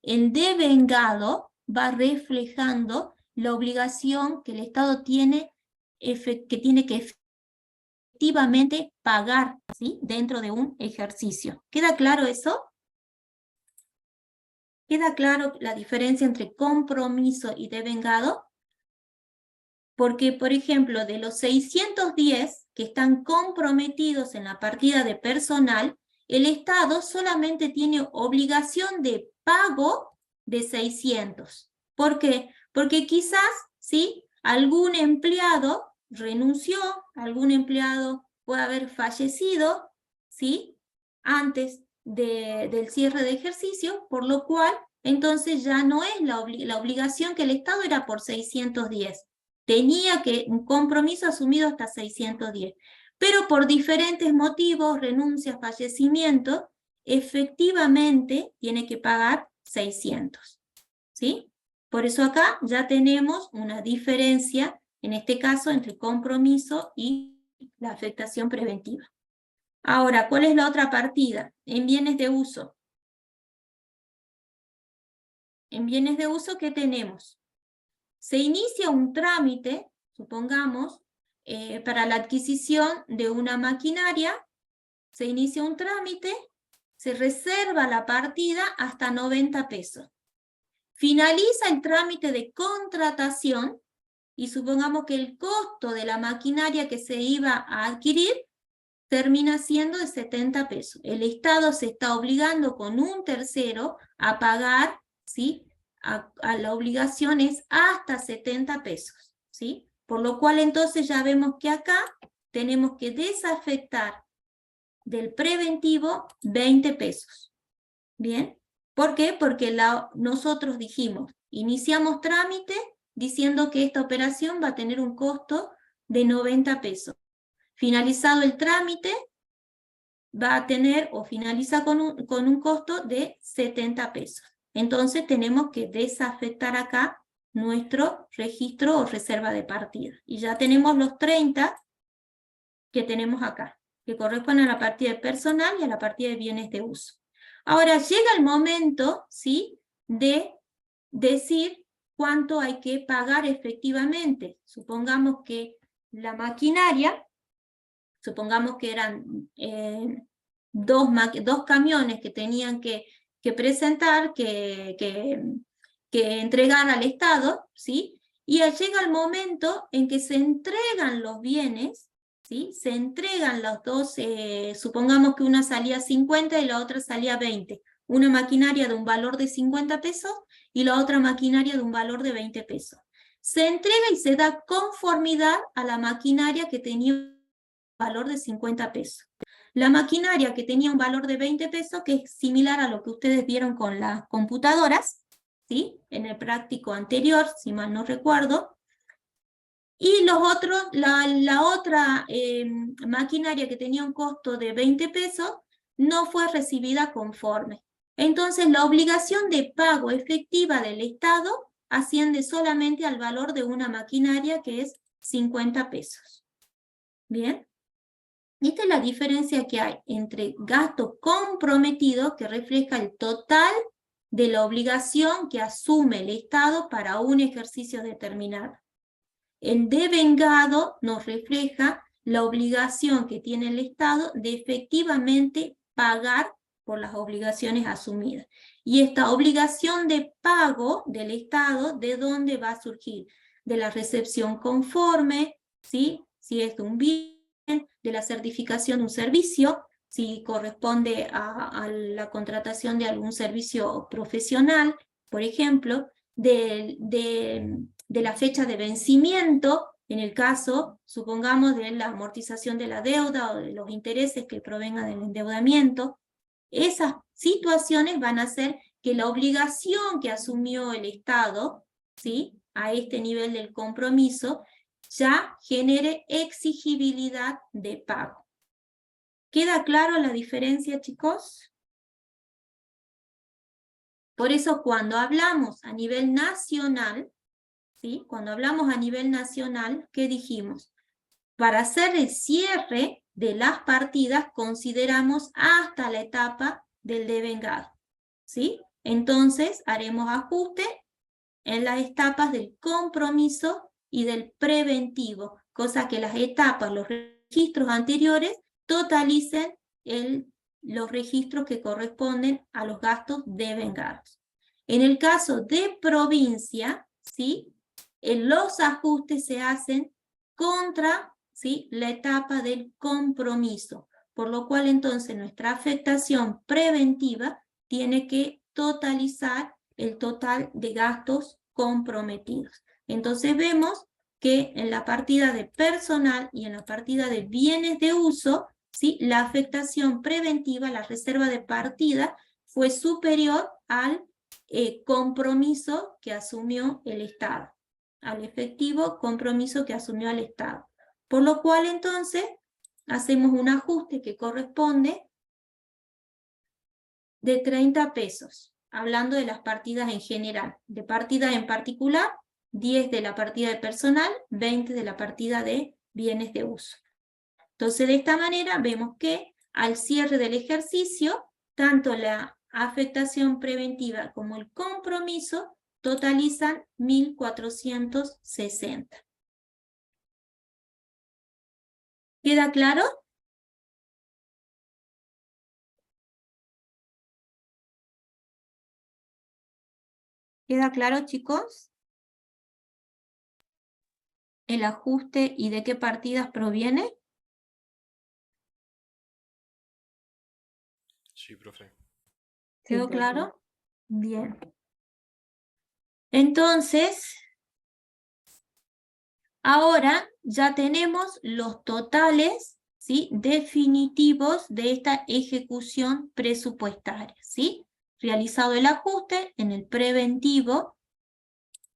Speaker 2: El devengado va reflejando la obligación que el Estado tiene, que tiene que efectivamente pagar, ¿sí?, dentro de un ejercicio. ¿Queda claro eso? ¿Queda claro la diferencia entre compromiso y devengado? Porque, por ejemplo, de los 610 que están comprometidos en la partida de personal, el Estado solamente tiene obligación de pago de 600. ¿Por qué? Porque quizás, ¿sí?, algún empleado renunció, algún empleado puede haber fallecido, ¿sí?, antes del cierre de ejercicio, por lo cual entonces ya no es la obligación que el Estado era por 610. Tenía que un compromiso asumido hasta 610. Pero por diferentes motivos, renuncia, fallecimiento, efectivamente tiene que pagar 600. ¿Sí? Por eso acá ya tenemos una diferencia, en este caso, entre compromiso y la afectación preventiva. Ahora, ¿cuál es la otra partida? En bienes de uso. En bienes de uso, ¿qué tenemos? Se inicia un trámite, supongamos, para la adquisición de una maquinaria, se inicia un trámite, se reserva la partida hasta 90 pesos. Finaliza el trámite de contratación y supongamos que el costo de la maquinaria que se iba a adquirir termina siendo de 70 pesos. El Estado se está obligando con un tercero a pagar, ¿sí? A la obligación es hasta 70 pesos, ¿sí? Por lo cual entonces ya vemos que acá tenemos que desafectar del preventivo 20 pesos. ¿Bien? ¿Por qué? Porque nosotros dijimos, iniciamos trámite diciendo que esta operación va a tener un costo de 90 pesos. Finalizado el trámite, va a tener o finaliza con un costo de 70 pesos. Entonces tenemos que desafectar acá nuestro registro o reserva de partida. Y ya tenemos los 30 que tenemos acá, que corresponden a la partida de personal y a la partida de bienes de uso. Ahora llega el momento, ¿sí?, de decir cuánto hay que pagar efectivamente. Supongamos que la maquinaria, supongamos que eran dos camiones que tenían que presentar, que entregar al Estado, ¿sí? Y llega el momento en que se entregan los bienes, ¿sí? Se entregan los dos, supongamos que una salía 50 y la otra salía 20. Una maquinaria de un valor de 50 pesos y la otra maquinaria de un valor de 20 pesos. Se entrega y se da conformidad a la maquinaria que tenía un valor de 50 pesos. La maquinaria que tenía un valor de 20 pesos, que es similar a lo que ustedes vieron con las computadoras, ¿sí? En el práctico anterior, si mal no recuerdo. Y los otros, la otra maquinaria que tenía un costo de 20 pesos no fue recibida conforme. Entonces la obligación de pago efectiva del Estado asciende solamente al valor de una maquinaria que es 50 pesos. ¿Bien? Esta es la diferencia que hay entre gasto comprometido, que refleja el total de la obligación que asume el Estado para un ejercicio determinado. El devengado nos refleja la obligación que tiene el Estado de efectivamente pagar por las obligaciones asumidas. Y esta obligación de pago del Estado, ¿de dónde va a surgir? De la recepción conforme, ¿sí? Si es de un bien, de la certificación de un servicio, si corresponde a la contratación de algún servicio profesional, por ejemplo, de la fecha de vencimiento, en el caso, supongamos, de la amortización de la deuda o de los intereses que provengan del endeudamiento. Esas situaciones van a hacer que la obligación que asumió el Estado, ¿sí?, a este nivel del compromiso, ya genere exigibilidad de pago. ¿Queda claro la diferencia, chicos? Por eso cuando hablamos a nivel nacional, ¿sí?, cuando hablamos a nivel nacional, ¿qué dijimos? Para hacer el cierre de las partidas consideramos hasta la etapa del devengado, ¿sí? Entonces haremos ajuste en las etapas del compromiso y del preventivo, cosa que las etapas, los registros anteriores, totalicen los registros que corresponden a los gastos devengados. En el caso de provincia, ¿sí?, los ajustes se hacen contra, ¿sí?, la etapa del compromiso, por lo cual entonces nuestra afectación preventiva tiene que totalizar el total de gastos comprometidos. Entonces vemos que en la partida de personal y en la partida de bienes de uso, ¿sí?, la afectación preventiva, la reserva de partida, fue superior al compromiso que asumió el Estado, al efectivo compromiso que asumió el Estado. Por lo cual entonces hacemos un ajuste que corresponde de 30 pesos, hablando de las partidas en general. De partidas en particular, 10 de la partida de personal, 20 de la partida de bienes de uso. Entonces, de esta manera vemos que al cierre del ejercicio, tanto la afectación preventiva como el compromiso totalizan 1.460. ¿Queda claro? ¿Queda claro, chicos? ¿El ajuste y de qué partidas proviene?
Speaker 6: Sí, profe.
Speaker 2: ¿Quedó
Speaker 1: Sí, profe.
Speaker 2: claro? Bien. Entonces, ahora ya tenemos los totales, ¿sí?, definitivos de esta ejecución presupuestaria, ¿sí? Realizado el ajuste en el preventivo,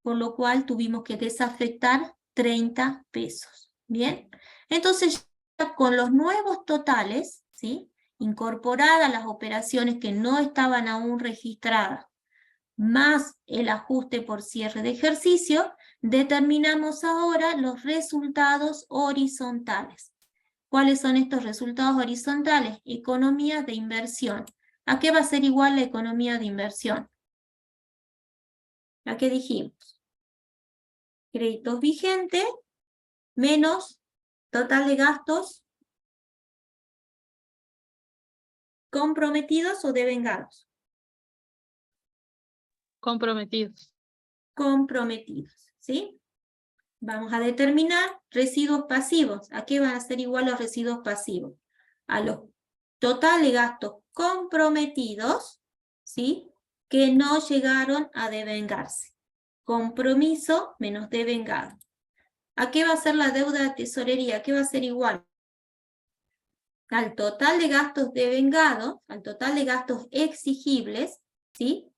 Speaker 2: por lo cual tuvimos que desafectar 30 pesos. Bien, entonces ya con los nuevos totales, ¿sí?, incorporadas las operaciones que no estaban aún registradas, más el ajuste por cierre de ejercicio, determinamos ahora los resultados horizontales. ¿Cuáles son estos resultados horizontales? Economía de inversión. ¿A qué va a ser igual la economía de inversión? ¿A qué dijimos? Créditos vigentes menos total de gastos comprometidos o devengados.
Speaker 4: Comprometidos.
Speaker 2: Comprometidos, ¿sí? Vamos a determinar residuos pasivos. ¿A qué van a ser igual los residuos pasivos? A los total de gastos comprometidos, ¿sí?, que no llegaron a devengarse. Compromiso menos devengado. ¿A qué va a ser la deuda de tesorería? ¿A qué va a ser igual? Al total de gastos devengados, al total de gastos exigibles, ¿sí?,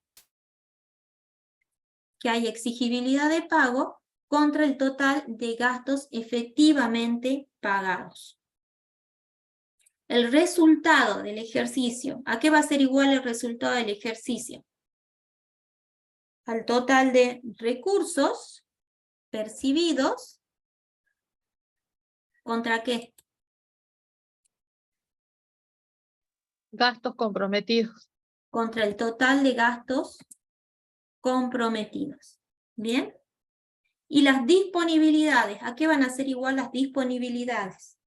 Speaker 2: que hay exigibilidad de pago, contra el total de gastos efectivamente pagados. El resultado del ejercicio, ¿a qué va a ser igual el resultado del ejercicio? Al total de recursos percibidos, ¿contra qué?
Speaker 4: Gastos comprometidos.
Speaker 2: Contra el total de gastos comprometidos. ¿Bien? Y las disponibilidades, ¿a qué van a ser igual las disponibilidades?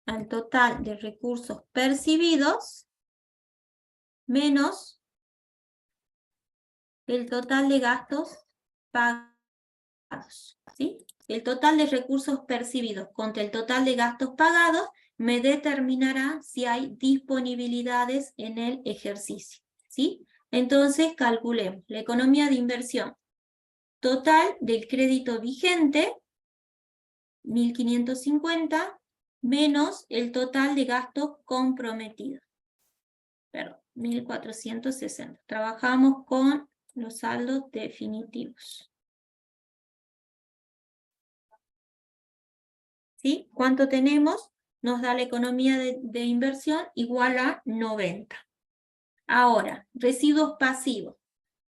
Speaker 2: Al total de recursos percibidos menos el total de gastos pagados, ¿sí? El total de recursos percibidos contra el total de gastos pagados me determinará si hay disponibilidades en el ejercicio, ¿sí? Entonces calculemos la economía de inversión total del crédito vigente, 1.550, menos el total de gastos comprometidos. Perdón, 1.460. Trabajamos con los saldos definitivos. ¿Sí? ¿Cuánto tenemos? Nos da la economía de inversión igual a 90. Ahora, residuos pasivos.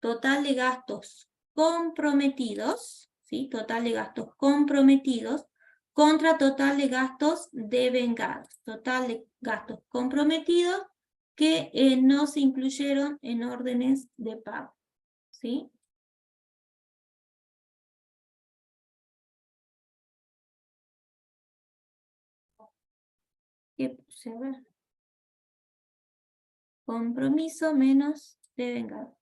Speaker 2: Total de gastos comprometidos, ¿sí?, total de gastos comprometidos contra total de gastos devengados. Total de gastos comprometidos que no se incluyeron en órdenes de pago, ¿sí? ¿Qué puse? A ver. Compromiso menos devengado.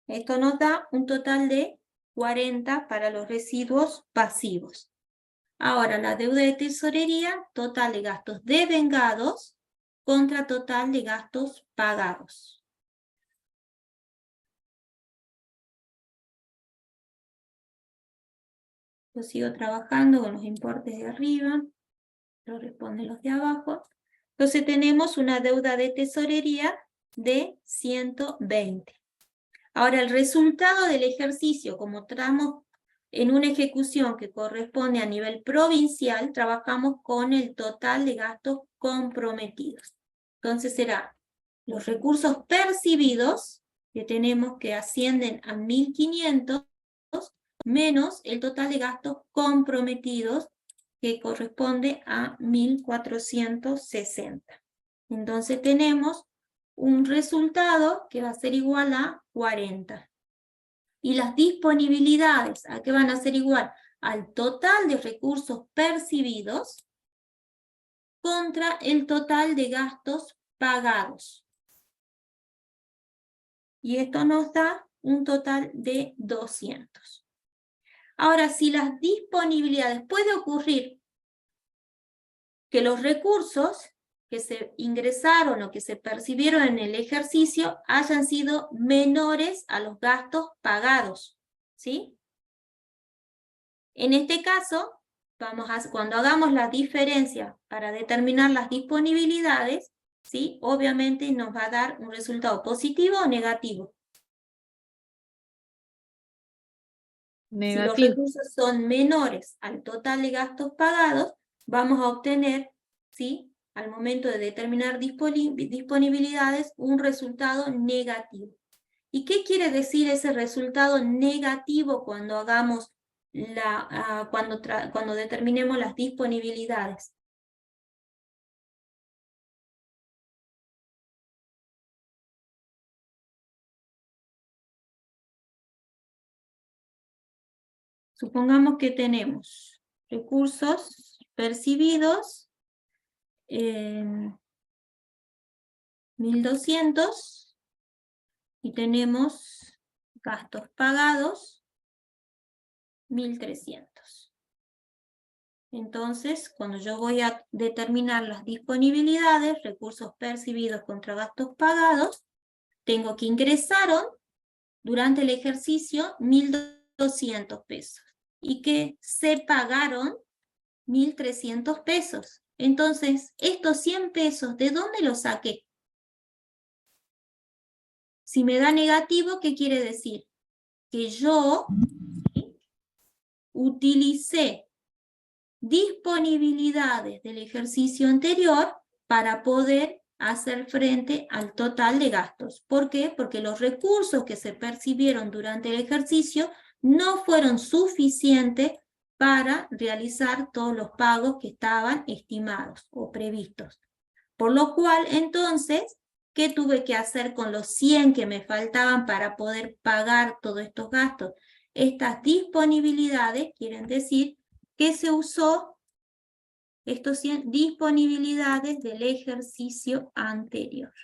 Speaker 2: Esto nos da un total de 40 para los residuos pasivos. Ahora, la deuda de tesorería, total de gastos devengados contra total de gastos pagados. Yo sigo trabajando con los importes de arriba, lo responden los de abajo. Entonces tenemos una deuda de tesorería de 120. Ahora, el resultado del ejercicio, como estamos en una ejecución que corresponde a nivel provincial, trabajamos con el total de gastos comprometidos. Entonces será los recursos percibidos, que tenemos que ascienden a 1.500, menos el total de gastos comprometidos, que corresponde a 1.460. Entonces tenemos un resultado que va a ser igual a 40. Y las disponibilidades, ¿a qué van a ser igual? Al total de recursos percibidos contra el total de gastos pagados. Y esto nos da un total de 200. Ahora, si las disponibilidades, puede ocurrir que los recursos que se ingresaron o que se percibieron en el ejercicio hayan sido menores a los gastos pagados, ¿sí? En este caso, cuando hagamos la diferencia para determinar las disponibilidades, ¿sí? Obviamente nos va a dar un resultado positivo o negativo. Si los
Speaker 4: Negativo.
Speaker 2: recursos son menores al total de gastos pagados, vamos a obtener, ¿sí?, al momento de determinar disponibilidades, un resultado negativo. ¿Y qué quiere decir ese resultado negativo cuando hagamos cuando determinemos las disponibilidades? Supongamos que tenemos recursos percibidos 1.200 y tenemos gastos pagados 1.300. Entonces, cuando yo voy a determinar las disponibilidades, recursos percibidos contra gastos pagados, tengo que ingresaron durante el ejercicio 1.200 pesos y que se pagaron 1.300 pesos. Entonces, estos 100 pesos, ¿de dónde los saqué? Si me da negativo, ¿qué quiere decir? Que yo, ¿sí?, utilicé disponibilidades del ejercicio anterior para poder hacer frente al total de gastos. ¿Por qué? Porque los recursos que se percibieron durante el ejercicio no fueron suficientes para realizar todos los pagos que estaban estimados o previstos. Por lo cual, entonces, ¿qué tuve que hacer con los 100 que me faltaban para poder pagar todos estos gastos? Estas disponibilidades quieren decir que se usó estas 100 disponibilidades del ejercicio anterior.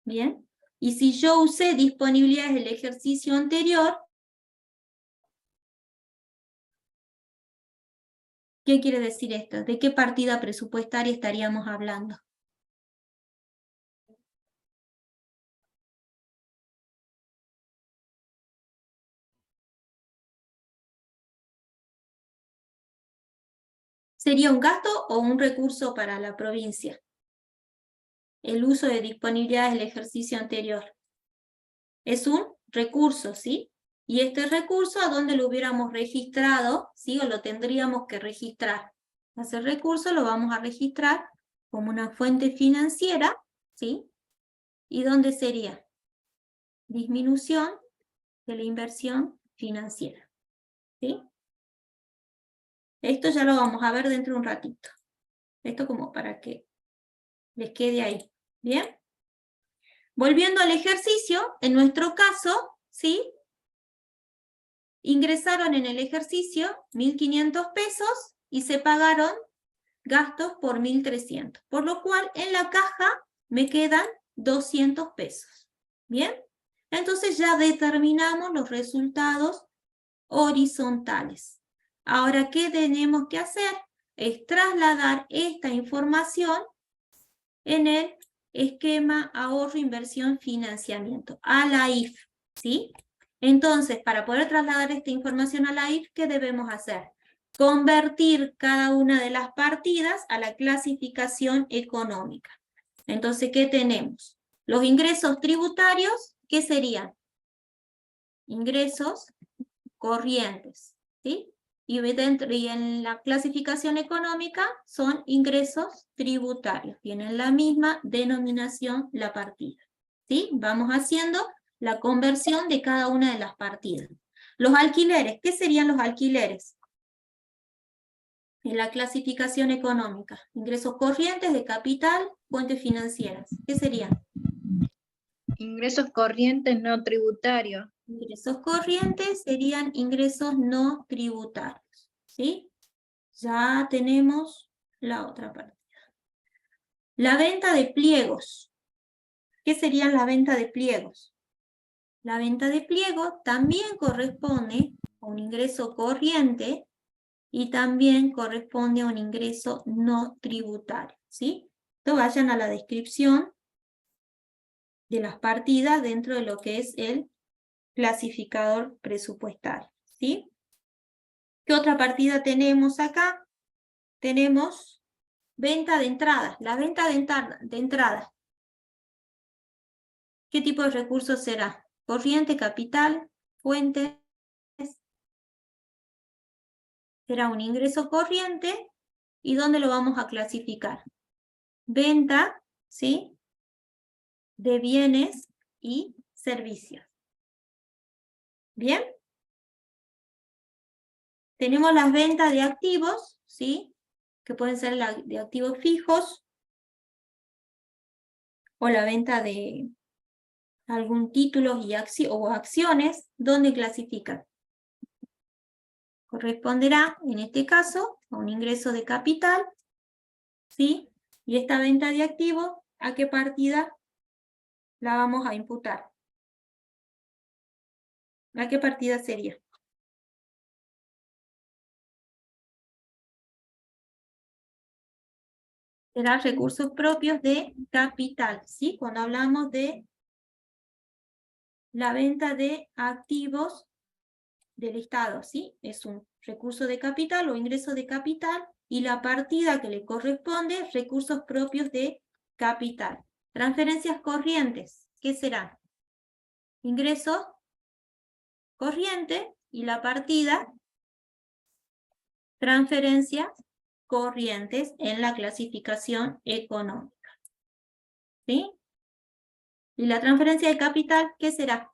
Speaker 2: ¿Bien? Y si yo usé disponibilidades del ejercicio anterior, ¿qué quiere decir esto? ¿De qué partida presupuestaria estaríamos hablando? ¿Sería un gasto o un recurso para la provincia? El uso de disponibilidades del ejercicio anterior. Es un recurso, ¿sí? Y este recurso, ¿a dónde lo hubiéramos registrado? ¿Sí? O lo tendríamos que registrar. Ese recurso lo vamos a registrar como una fuente financiera, ¿sí? ¿Y dónde sería? Disminución de la inversión financiera, ¿sí? Esto ya lo vamos a ver dentro de un ratito. Esto como para que les quede ahí, ¿bien? Volviendo al ejercicio, en nuestro caso, ¿sí?, ingresaron en el ejercicio 1.500 pesos y se pagaron gastos por 1.300, por lo cual en la caja me quedan 200 pesos, ¿bien? Entonces ya determinamos los resultados horizontales. Ahora, ¿qué tenemos que hacer? Es trasladar esta información en el esquema ahorro, inversión, financiamiento, a la IF, ¿sí? Entonces, para poder trasladar esta información a la IF, ¿qué debemos hacer? convertir cada una de las partidas a la clasificación económica. Entonces, ¿qué tenemos? Los ingresos tributarios, ¿qué serían? Ingresos corrientes, ¿sí? Y en la clasificación económica son ingresos tributarios. Tienen la misma denominación la partida, ¿sí? Vamos haciendo la conversión de cada una de las partidas. Los alquileres, ¿qué serían los alquileres? En la clasificación económica, ingresos corrientes de capital, fuentes financieras. ¿Qué serían?
Speaker 5: Ingresos corrientes no tributarios.
Speaker 2: Ingresos corrientes serían ingresos no tributarios, ¿sí? Ya tenemos la otra partida. La venta de pliegos. ¿Qué serían la venta de pliegos? La venta de pliegos también corresponde a un ingreso corriente y también corresponde a un ingreso no tributario, ¿sí? Entonces vayan a la descripción de las partidas dentro de lo que es el clasificador presupuestario, ¿sí? ¿Qué otra partida tenemos acá? Tenemos venta de entradas. La venta de entradas. ¿Qué tipo de recursos será? Corriente, capital, fuentes. Será un ingreso corriente. ¿Y dónde lo vamos a clasificar? Venta, ¿sí? De bienes y servicios. ¿Bien? Tenemos las ventas de activos, ¿sí? Que pueden ser de activos fijos o la venta de algún título o acciones. ¿Dónde clasifican? Corresponderá, en este caso, a un ingreso de capital, ¿sí? Y esta venta de activos, ¿a qué partida la vamos a imputar? ¿A qué partida sería? Serán recursos propios de capital, ¿sí? Cuando hablamos de la venta de activos del Estado, ¿sí? Es un recurso de capital o ingreso de capital y la partida que le corresponde, recursos propios de capital. Transferencias corrientes, ¿qué serán? Ingresos corrientes y la partida, transferencias corrientes en la clasificación económica, ¿sí? Y la transferencia de capital, ¿qué será?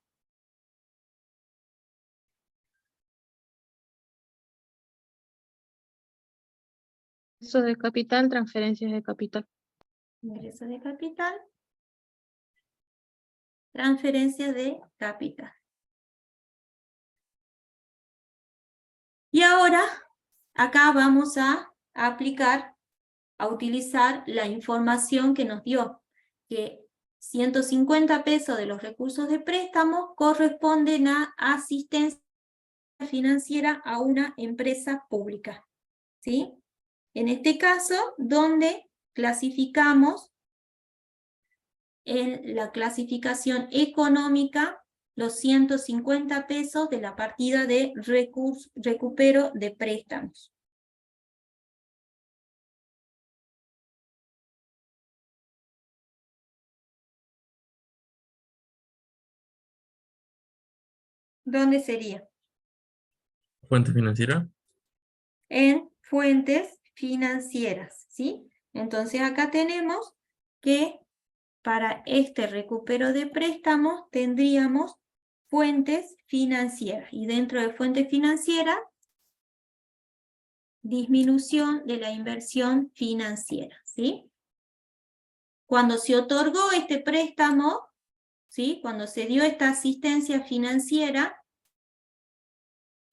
Speaker 4: Eso de capital, transferencias de capital.
Speaker 2: Ingreso de capital, transferencia de capital. Y ahora, acá vamos a aplicar, a utilizar la información que nos dio, que 150 pesos de los recursos de préstamo corresponden a asistencia financiera a una empresa pública, ¿sí? En este caso, donde clasificamos en la clasificación económica los 150 pesos de la partida de recupero de préstamos. ¿Dónde sería?
Speaker 3: Fuente financiera.
Speaker 2: En fuentes financieras, ¿sí? Entonces acá tenemos que para este recupero de préstamos tendríamos fuentes financieras. Y dentro de fuentes financieras, disminución de la inversión financiera, ¿sí? Cuando se otorgó este préstamo, ¿sí? Cuando se dio esta asistencia financiera,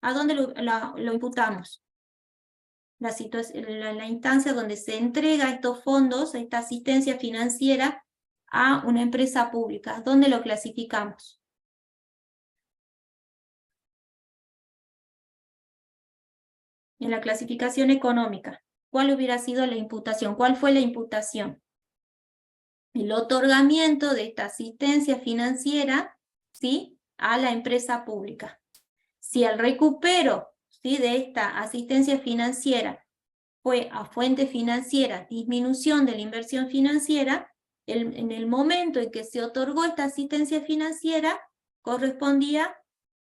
Speaker 2: ¿a dónde lo imputamos? La instancia donde se entrega estos fondos, esta asistencia financiera a una empresa pública. ¿Dónde lo clasificamos? En la clasificación económica. ¿Cuál hubiera sido la imputación? ¿Cuál fue la imputación? El otorgamiento de esta asistencia financiera, ¿sí? A la empresa pública. Si el recupero ¿sí? de esta asistencia financiera fue a fuente financiera, disminución de la inversión financiera, en el momento en que se otorgó esta asistencia financiera, correspondía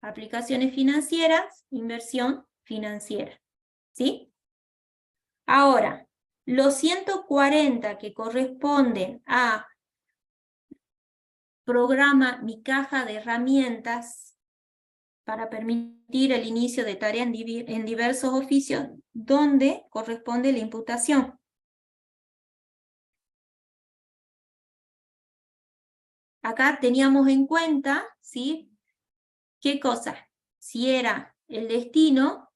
Speaker 2: a aplicaciones financieras, inversión financiera. ¿Sí? Ahora, los 140 que corresponden a programa Mi Caja de Herramientas para permitir el inicio de tareas en diversos oficios, ¿dónde corresponde la imputación? Acá teníamos en cuenta, ¿sí? ¿Qué cosa? Si era el destino,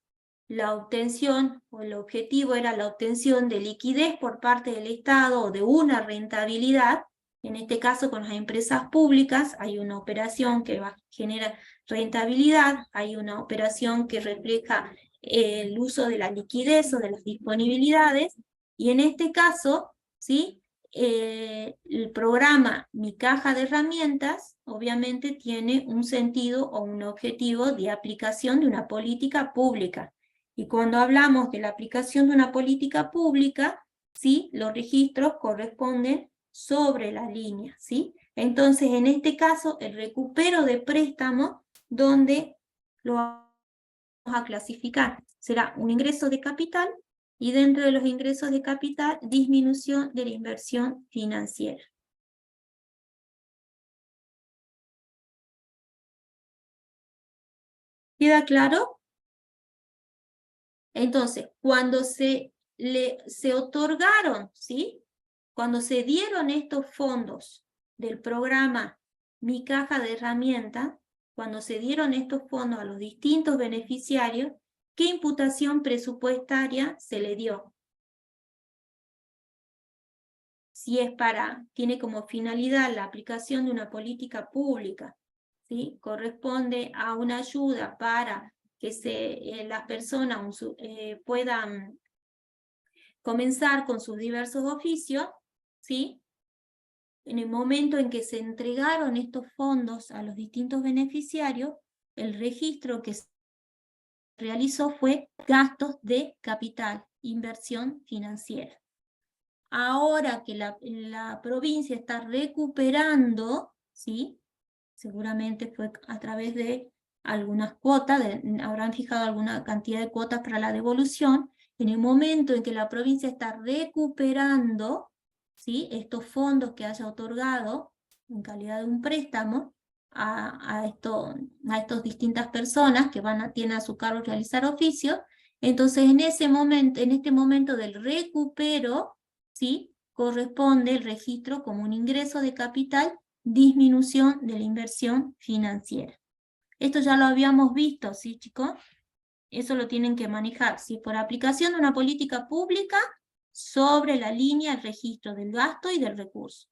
Speaker 2: la obtención o el objetivo era la obtención de liquidez por parte del Estado o de una rentabilidad. En este caso, con las empresas públicas, hay una operación que genera rentabilidad, hay una operación que refleja el uso de la liquidez o de las disponibilidades, y en este caso, ¿sí? El programa Mi Caja de Herramientas, obviamente tiene un sentido o un objetivo de aplicación de una política pública. Y cuando hablamos de la aplicación de una política pública, ¿sí? Los registros corresponden sobre la línea, ¿sí? Entonces, en este caso, el recupero de préstamo, ¿dónde lo vamos a clasificar? Será un ingreso de capital, y dentro de los ingresos de capital, disminución de la inversión financiera. ¿Queda claro? Entonces, cuando se otorgaron, ¿sí? Cuando se dieron estos fondos del programa Mi Caja de Herramientas, cuando se dieron estos fondos a los distintos beneficiarios, ¿qué imputación presupuestaria se le dio? Si es tiene como finalidad la aplicación de una política pública, ¿sí? Corresponde a una ayuda para que las personas puedan comenzar con sus diversos oficios, ¿sí? En el momento en que se entregaron estos fondos a los distintos beneficiarios, el registro que se realizó fue gastos de capital, inversión financiera. Ahora que la provincia está recuperando, ¿sí? Seguramente fue a través de algunas cuotas, habrán fijado alguna cantidad de cuotas para la devolución. En el momento en que la provincia está recuperando, ¿sí? Estos fondos que haya otorgado en calidad de un préstamo a estas distintas personas que tienen a su cargo realizar oficios, entonces en este momento del recupero, ¿sí? Corresponde el registro como un ingreso de capital, disminución de la inversión financiera. Esto ya lo habíamos visto, ¿sí, chicos? Eso lo tienen que manejar, ¿sí? Por aplicación de una política pública sobre la línea del registro del gasto y del recurso.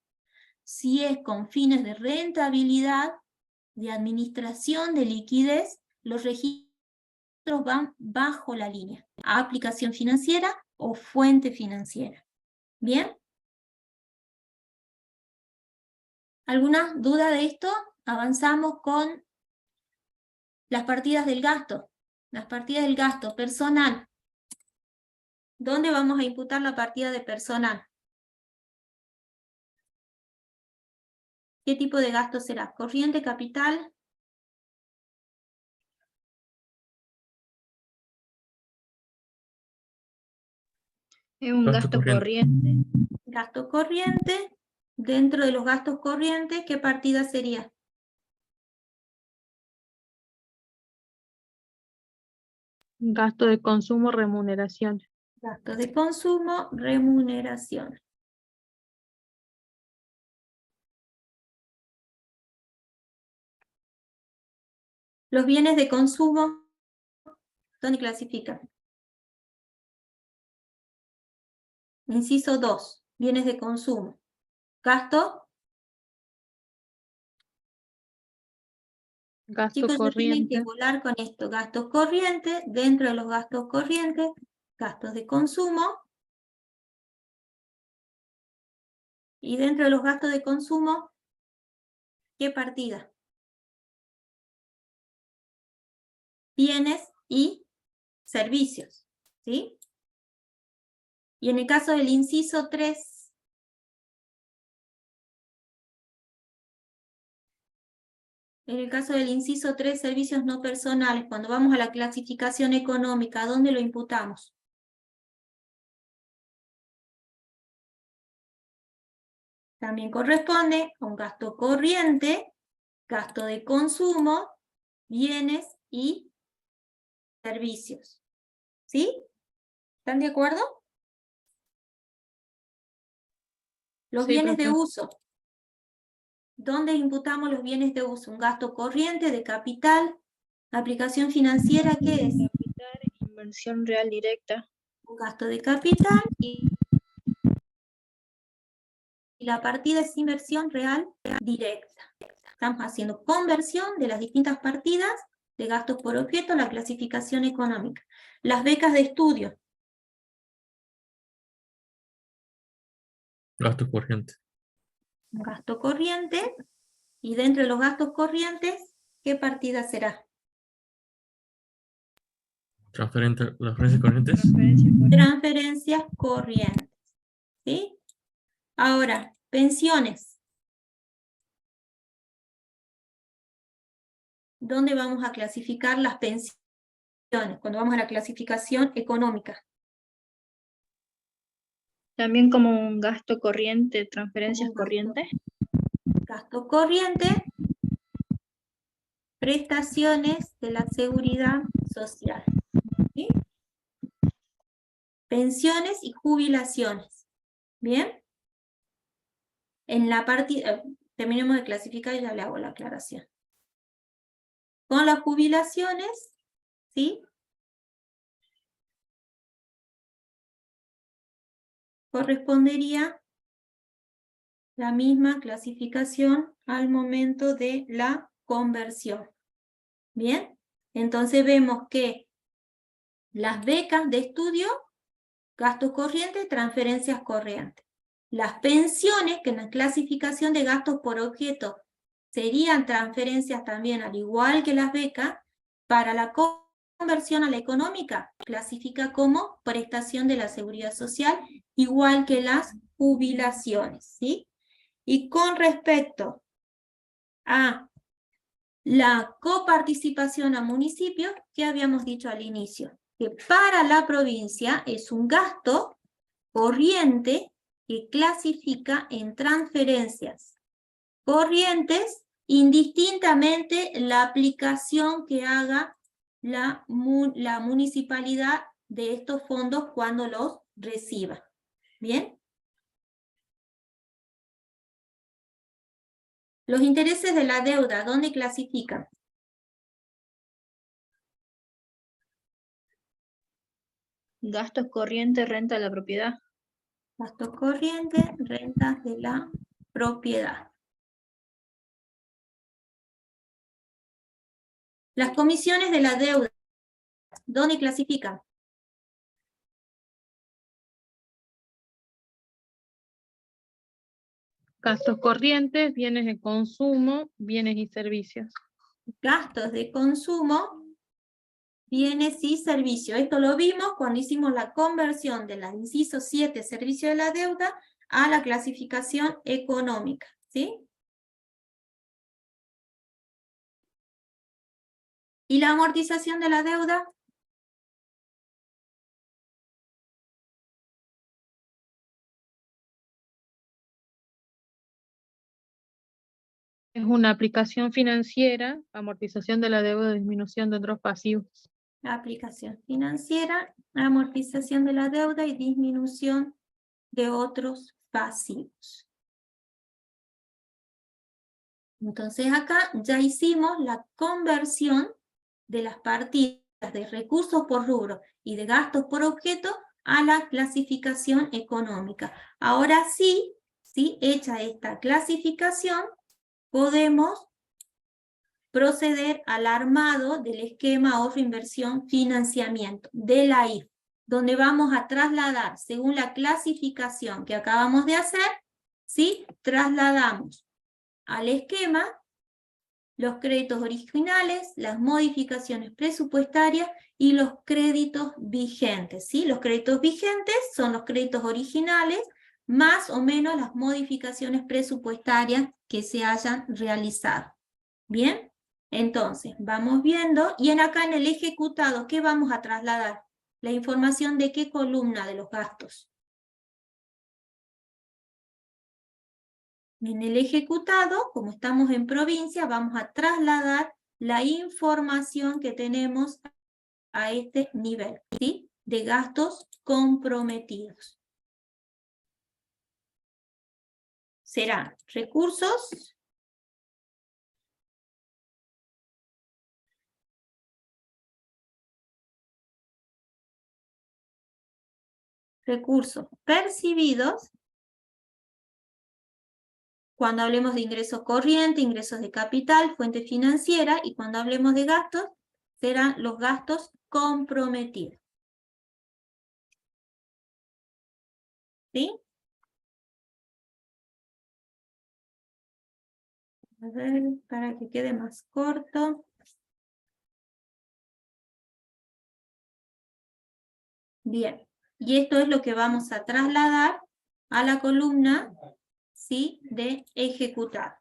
Speaker 2: Si es con fines de rentabilidad, de administración de liquidez, los registros van bajo la línea, aplicación financiera o fuente financiera. ¿Bien? ¿Alguna duda de esto? Avanzamos con las partidas del gasto. Las partidas del gasto personal. ¿Dónde vamos a imputar la partida de personal? ¿Qué tipo de gasto será? ¿Corriente, capital?
Speaker 5: Es un
Speaker 3: Gasto
Speaker 5: gasto
Speaker 3: corriente.
Speaker 5: corriente.
Speaker 2: Gasto corriente. Dentro de los gastos corrientes, ¿qué partida sería?
Speaker 4: Gasto de consumo, remuneración.
Speaker 2: Gasto de consumo, remuneración. Los bienes de consumo, ¿dónde clasifican? Inciso 2, bienes de consumo. Gasto.
Speaker 4: Gasto
Speaker 2: Chicos, ya tienen que
Speaker 4: corriente.
Speaker 2: volar con esto. Gastos corrientes, dentro de los gastos corrientes, gastos de consumo. Y dentro de los gastos de consumo, ¿qué partida? Bienes y servicios, ¿sí? Y en el caso del inciso 3, servicios no personales, cuando vamos a la clasificación económica, ¿a dónde lo imputamos? También corresponde a un gasto corriente, gasto de consumo, bienes y servicios. ¿Sí? ¿Están de acuerdo? Los
Speaker 4: Sí,
Speaker 2: bienes de
Speaker 4: profe.
Speaker 2: uso. ¿Dónde imputamos los bienes de uso? Un gasto corriente de capital. Aplicación financiera, ¿qué es?
Speaker 5: Capital, inversión real directa.
Speaker 2: Un gasto de capital y la partida es inversión real directa. Estamos haciendo conversión de las distintas partidas de gastos por objeto a la clasificación económica. Las becas de estudio.
Speaker 3: Gasto corriente.
Speaker 2: Un gasto corriente. Y dentro de los gastos corrientes, ¿qué partida será?
Speaker 3: Transferencias corrientes.
Speaker 2: Transferencias corrientes. ¿Sí? Ahora, pensiones. ¿Dónde vamos a clasificar las pensiones? Cuando vamos a la clasificación económica.
Speaker 5: También como un gasto corriente, transferencias
Speaker 2: Como un gasto.
Speaker 5: corrientes.
Speaker 2: Gasto corriente, prestaciones de la seguridad social. ¿Sí? Pensiones y jubilaciones. ¿Bien? En la partida, terminemos de clasificar y ya le hago la aclaración. Con las jubilaciones, ¿sí? Correspondería la misma clasificación al momento de la conversión. ¿Bien? Entonces vemos que las becas de estudio, gastos corrientes, transferencias corrientes. Las pensiones, que en la clasificación de gastos por objeto serían transferencias también, al igual que las becas, para la conversión a la económica, clasifica como prestación de la seguridad social, igual que las jubilaciones, ¿sí? Y con respecto a la coparticipación a municipios, que habíamos dicho al inicio, que para la provincia es un gasto corriente que clasifica en transferencias corrientes, indistintamente la aplicación que haga la municipalidad de estos fondos cuando los reciba. ¿Bien? Los intereses de la deuda, ¿dónde clasifican?
Speaker 5: Gastos corrientes, renta de la propiedad.
Speaker 2: Gastos corrientes, rentas de la propiedad. Las comisiones de la deuda, ¿dónde clasifican?
Speaker 4: Gastos corrientes, bienes de consumo, bienes y servicios.
Speaker 2: Gastos de consumo, bienes y servicios. Esto lo vimos cuando hicimos la conversión de la inciso 7, servicio de la deuda, a la clasificación económica, ¿sí? ¿Y la amortización de la deuda?
Speaker 4: Es una aplicación financiera, amortización de la deuda, disminución de otros pasivos.
Speaker 2: Aplicación financiera, amortización de la deuda y disminución de otros pasivos. Entonces acá ya hicimos la conversión de las partidas de recursos por rubro y de gastos por objeto a la clasificación económica. Ahora sí, hecha esta clasificación, podemos proceder al armado del esquema ahorro, inversión, financiamiento de la IF, donde vamos a trasladar, según la clasificación que acabamos de hacer, ¿sí? Trasladamos al esquema los créditos originales, las modificaciones presupuestarias y los créditos vigentes, ¿sí? Los créditos vigentes son los créditos originales, más o menos las modificaciones presupuestarias que se hayan realizado. ¿Bien? Entonces, vamos viendo, y acá en el ejecutado, ¿qué vamos a trasladar? La información de qué columna de los gastos. En el ejecutado, como estamos en provincia, vamos a trasladar la información que tenemos a este nivel, ¿sí? De gastos comprometidos. Serán recursos, recursos percibidos. Cuando hablemos de ingresos corrientes, ingresos de capital, fuente financiera, y cuando hablemos de gastos, serán los gastos comprometidos. ¿Sí? A ver, para que quede más corto. Bien, y esto es lo que vamos a trasladar a la columna, ¿sí?, de ejecutar.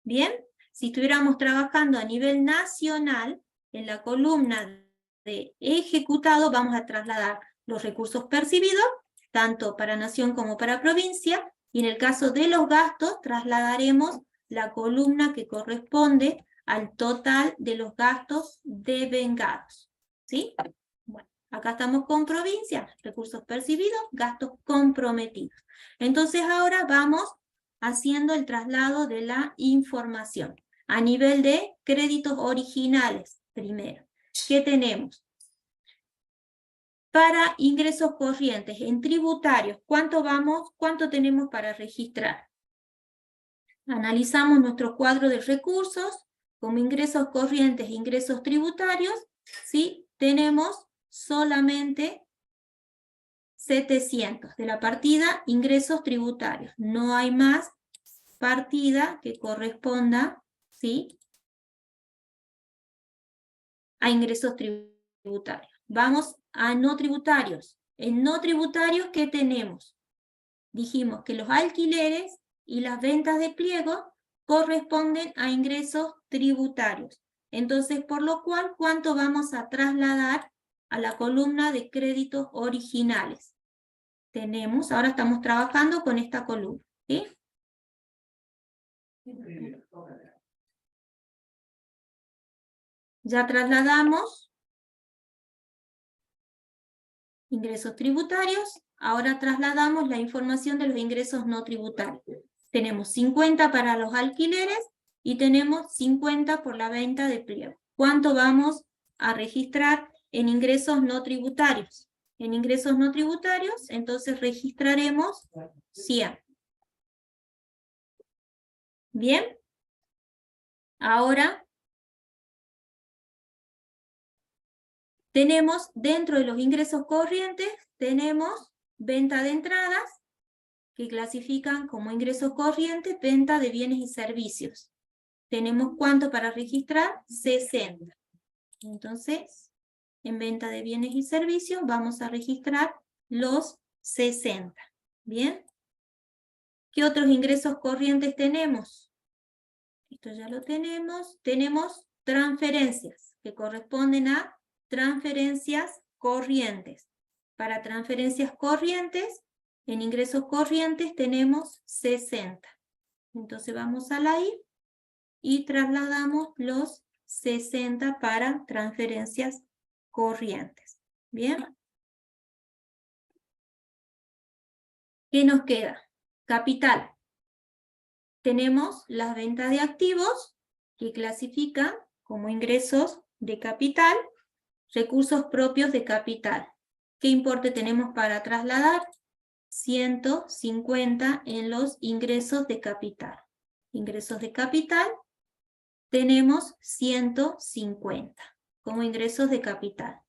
Speaker 2: Bien, si estuviéramos trabajando a nivel nacional, en la columna de ejecutado vamos a trasladar los recursos percibidos, tanto para nación como para provincia, y en el caso de los gastos trasladaremos la columna que corresponde al total de los gastos devengados. ¿Sí? Bueno, acá estamos con provincia, recursos percibidos, gastos comprometidos. Entonces ahora vamos haciendo el traslado de la información. A nivel de créditos originales, primero. ¿Qué tenemos? Para ingresos corrientes, en tributarios, ¿cuánto tenemos para registrar? Analizamos nuestro cuadro de recursos, como ingresos corrientes e ingresos tributarios, ¿sí? Tenemos solamente 700 de la partida ingresos tributarios. No hay más partida que corresponda, ¿sí?, a ingresos tributarios. Vamos a no tributarios. En no tributarios, ¿qué tenemos? Dijimos que los alquileres y las ventas de pliego corresponden a ingresos tributarios. Entonces, por lo cual, ¿cuánto vamos a trasladar a la columna de créditos originales? Tenemos, ahora estamos trabajando con esta columna, ¿sí? Ya trasladamos ingresos tributarios, ahora trasladamos la información de los ingresos no tributarios. Tenemos 50 para los alquileres y tenemos 50 por la venta de pliego. ¿Cuánto vamos a registrar en ingresos no tributarios? En ingresos no tributarios, entonces registraremos 100. ¿Bien? Ahora tenemos, dentro de los ingresos corrientes, tenemos venta de entradas, que clasifican como ingresos corrientes, venta de bienes y servicios. ¿Tenemos cuánto para registrar? 60. Entonces, en venta de bienes y servicios vamos a registrar los 60. ¿Bien? ¿Qué otros ingresos corrientes tenemos? Esto ya lo tenemos. Tenemos transferencias, que corresponden a transferencias corrientes. Para transferencias corrientes, en ingresos corrientes tenemos 60. Entonces vamos a la I y trasladamos los 60 para transferencias corrientes. ¿Bien? ¿Qué nos queda? Capital. Tenemos las ventas de activos que clasifican como ingresos de capital, recursos propios de capital. ¿Qué importe tenemos para trasladar? 150 en los ingresos de capital. Ingresos de capital, tenemos 150 como ingresos de capital.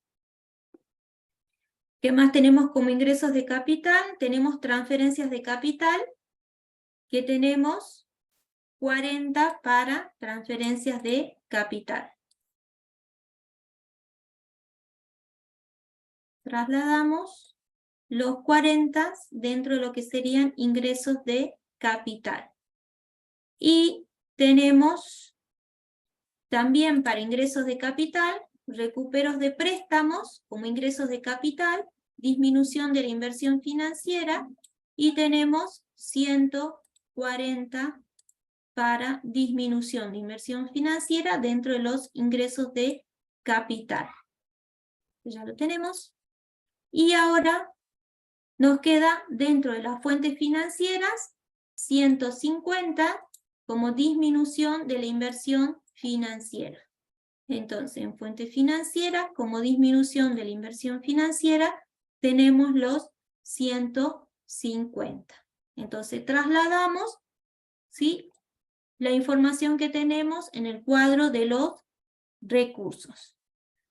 Speaker 2: ¿Qué más tenemos como ingresos de capital? Tenemos transferencias de capital, que tenemos 40 para transferencias de capital. Trasladamos los 40 dentro de lo que serían ingresos de capital. Y tenemos también para ingresos de capital, recuperos de préstamos como ingresos de capital, disminución de la inversión financiera, y tenemos 140 para disminución de inversión financiera dentro de los ingresos de capital. Ya lo tenemos. Y ahora nos queda dentro de las fuentes financieras 150 como disminución de la inversión financiera. Entonces, en fuente financiera, como disminución de la inversión financiera, tenemos los 150. Entonces, trasladamos, ¿sí?, la información que tenemos en el cuadro de los recursos.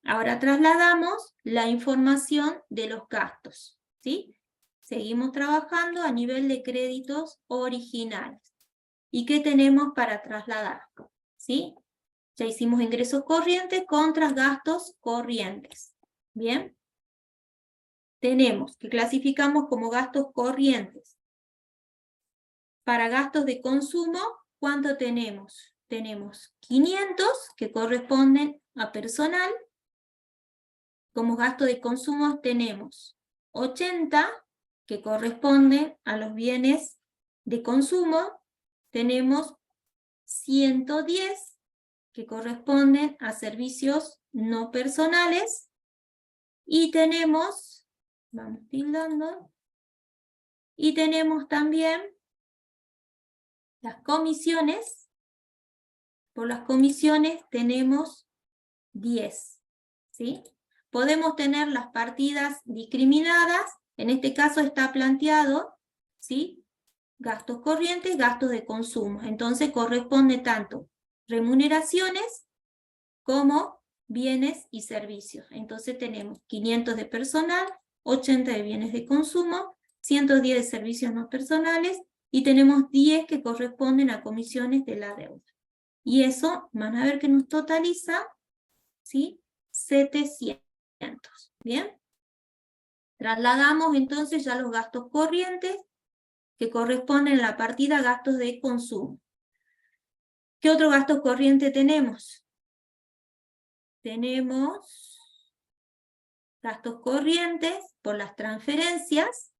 Speaker 2: Ahora trasladamos la información de los gastos, ¿sí? Seguimos trabajando a nivel de créditos originales. ¿Y qué tenemos para trasladar? ¿Sí? Ya hicimos ingresos corrientes contra gastos corrientes. ¿Bien? Tenemos que clasificamos como gastos corrientes. Para gastos de consumo, ¿cuánto tenemos? Tenemos 500 que corresponden a personal. Como gasto de consumo tenemos 80 que corresponden a los bienes de consumo. Tenemos 110 que corresponden a servicios no personales. Y tenemos, vamos tildando, y tenemos también las comisiones. Por las comisiones tenemos 10, ¿sí? Podemos tener las partidas discriminadas, en este caso está planteado, ¿sí?, gastos corrientes, gastos de consumo. Entonces corresponde tanto remuneraciones como bienes y servicios. Entonces tenemos 500 de personal, 80 de bienes de consumo, 110 de servicios no personales, y tenemos 10 que corresponden a comisiones de la deuda. Y eso, van a ver que nos totaliza, ¿sí?, 700. ¿Bien? Trasladamos entonces ya los gastos corrientes que corresponden a la partida gastos de consumo. ¿Qué otro gasto corriente tenemos? Tenemos gastos corrientes por las transferencias,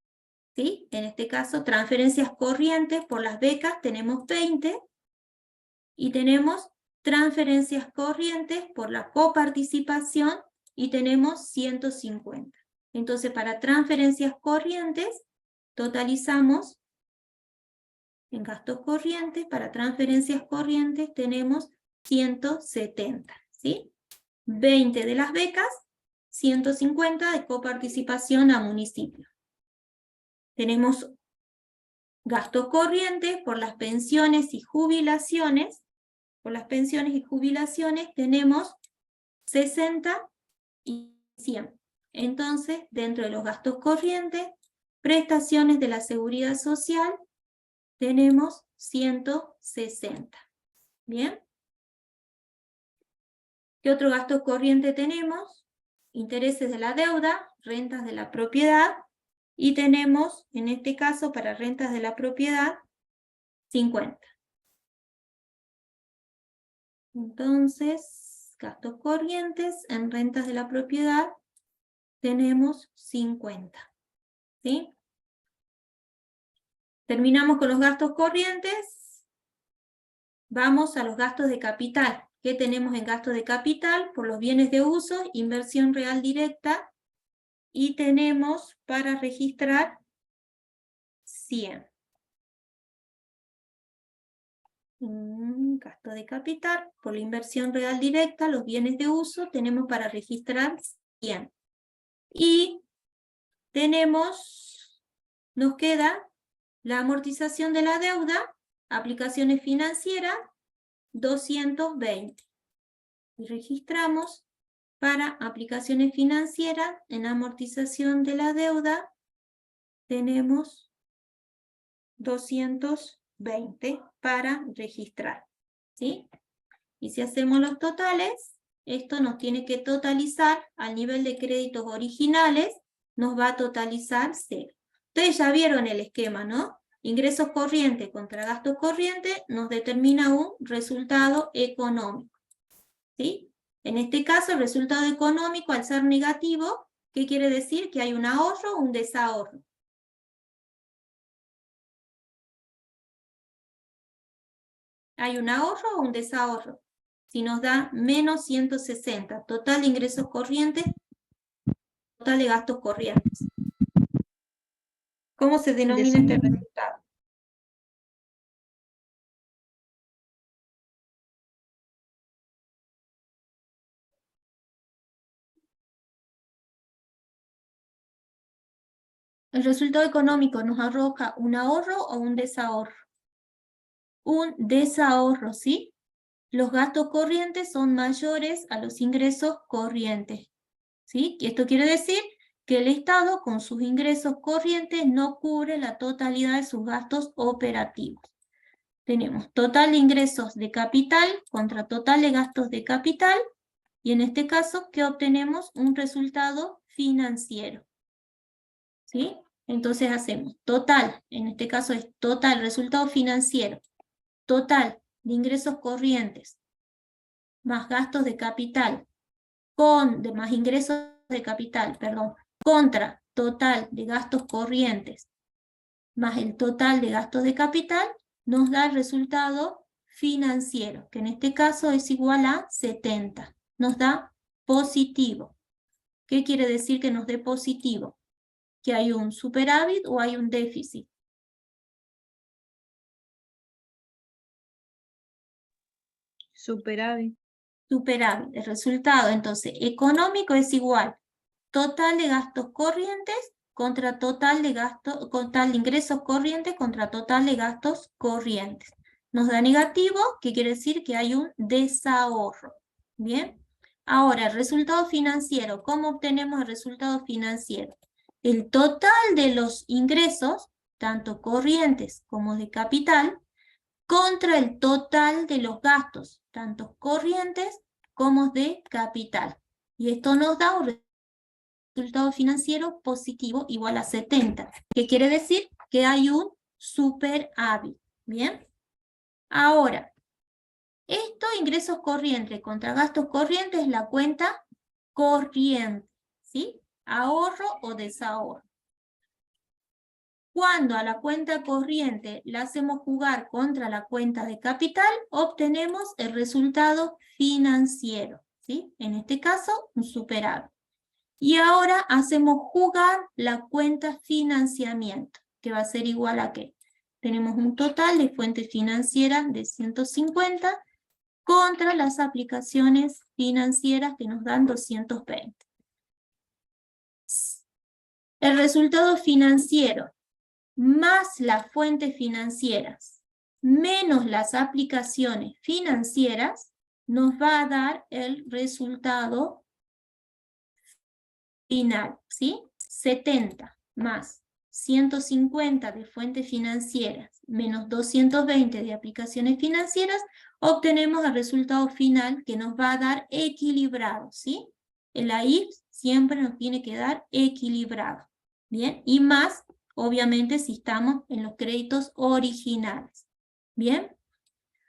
Speaker 2: ¿sí? En este caso, transferencias corrientes por las becas tenemos 20, y tenemos transferencias corrientes por la coparticipación y tenemos 150. Entonces, para transferencias corrientes, totalizamos en gastos corrientes, para transferencias corrientes tenemos 170, ¿sí? 20 de las becas, 150 de coparticipación a municipios. Tenemos gastos corrientes por las pensiones y jubilaciones. Por las pensiones y jubilaciones tenemos 60 y 100. Entonces, dentro de los gastos corrientes, prestaciones de la seguridad social, tenemos 160. ¿Bien? ¿Qué otro gasto corriente tenemos? Intereses de la deuda, rentas de la propiedad, y tenemos, en este caso, para rentas de la propiedad, 50. Entonces, gastos corrientes en rentas de la propiedad, tenemos 50. ¿Sí? Terminamos con los gastos corrientes. Vamos a los gastos de capital. ¿Qué tenemos en gastos de capital? Por los bienes de uso, inversión real directa, y tenemos para registrar 100. Gasto de capital, por la inversión real directa, los bienes de uso, tenemos para registrar 100. Y tenemos, nos queda la amortización de la deuda, aplicaciones financieras, 220. Y registramos para aplicaciones financieras en amortización de la deuda, tenemos 220. 20 para registrar, ¿sí? Y si hacemos los totales, esto nos tiene que totalizar al nivel de créditos originales, nos va a totalizar 0. Ustedes ya vieron el esquema, ¿no? Ingresos corrientes contra gastos corrientes nos determina un resultado económico, ¿sí? En este caso, el resultado económico, al ser negativo, ¿qué quiere decir? Que hay un ahorro o un desahorro. ¿Hay un ahorro o un desahorro? Si nos da menos 160, total de ingresos corrientes, total de gastos corrientes. ¿Cómo se denomina este resultado? El resultado económico nos arroja un ahorro o un desahorro. Un desahorro, ¿sí? Los gastos corrientes son mayores a los ingresos corrientes, ¿sí? Y esto quiere decir que el Estado con sus ingresos corrientes no cubre la totalidad de sus gastos operativos. Tenemos total de ingresos de capital contra total de gastos de capital, y en este caso, ¿qué obtenemos? Un resultado financiero, ¿sí? Entonces hacemos total, en este caso es total, resultado financiero, total de ingresos corrientes, más gastos de capital, más ingresos de capital, perdón, contra total de gastos corrientes, más el total de gastos de capital, nos da el resultado financiero, que en este caso es igual a 70. Nos da positivo. ¿Qué quiere decir que nos dé positivo? Que hay un superávit o hay un déficit.
Speaker 5: Superávit.
Speaker 2: Superávit. El resultado, entonces, económico es igual total de gastos corrientes contra total de ingresos corrientes contra total de gastos corrientes. Nos da negativo, que quiere decir que hay un desahorro. ¿Bien? Ahora, el resultado financiero. ¿Cómo obtenemos el resultado financiero? El total de los ingresos, tanto corrientes como de capital, contra el total de los gastos, tanto corrientes como de capital. Y esto nos da un resultado financiero positivo igual a 70. ¿Qué quiere decir? Que hay un superávit. ¿Bien? Ahora, esto, ingresos corrientes contra gastos corrientes, es la cuenta corriente, ¿sí? Ahorro o desahorro. Cuando a la cuenta corriente la hacemos jugar contra la cuenta de capital, obtenemos el resultado financiero, ¿sí? En este caso, un superávit. Y ahora hacemos jugar la cuenta financiamiento, que va a ser igual a ¿qué? Tenemos un total de fuentes financieras de 150 contra las aplicaciones financieras que nos dan 220. El resultado financiero más las fuentes financieras menos las aplicaciones financieras nos va a dar el resultado final, ¿sí? 70 más 150 de fuentes financieras menos 220 de aplicaciones financieras, obtenemos el resultado final que nos va a dar equilibrado, ¿sí? El AIF siempre nos tiene que dar equilibrado, ¿bien? Y más, obviamente, si estamos en los créditos originales, ¿bien?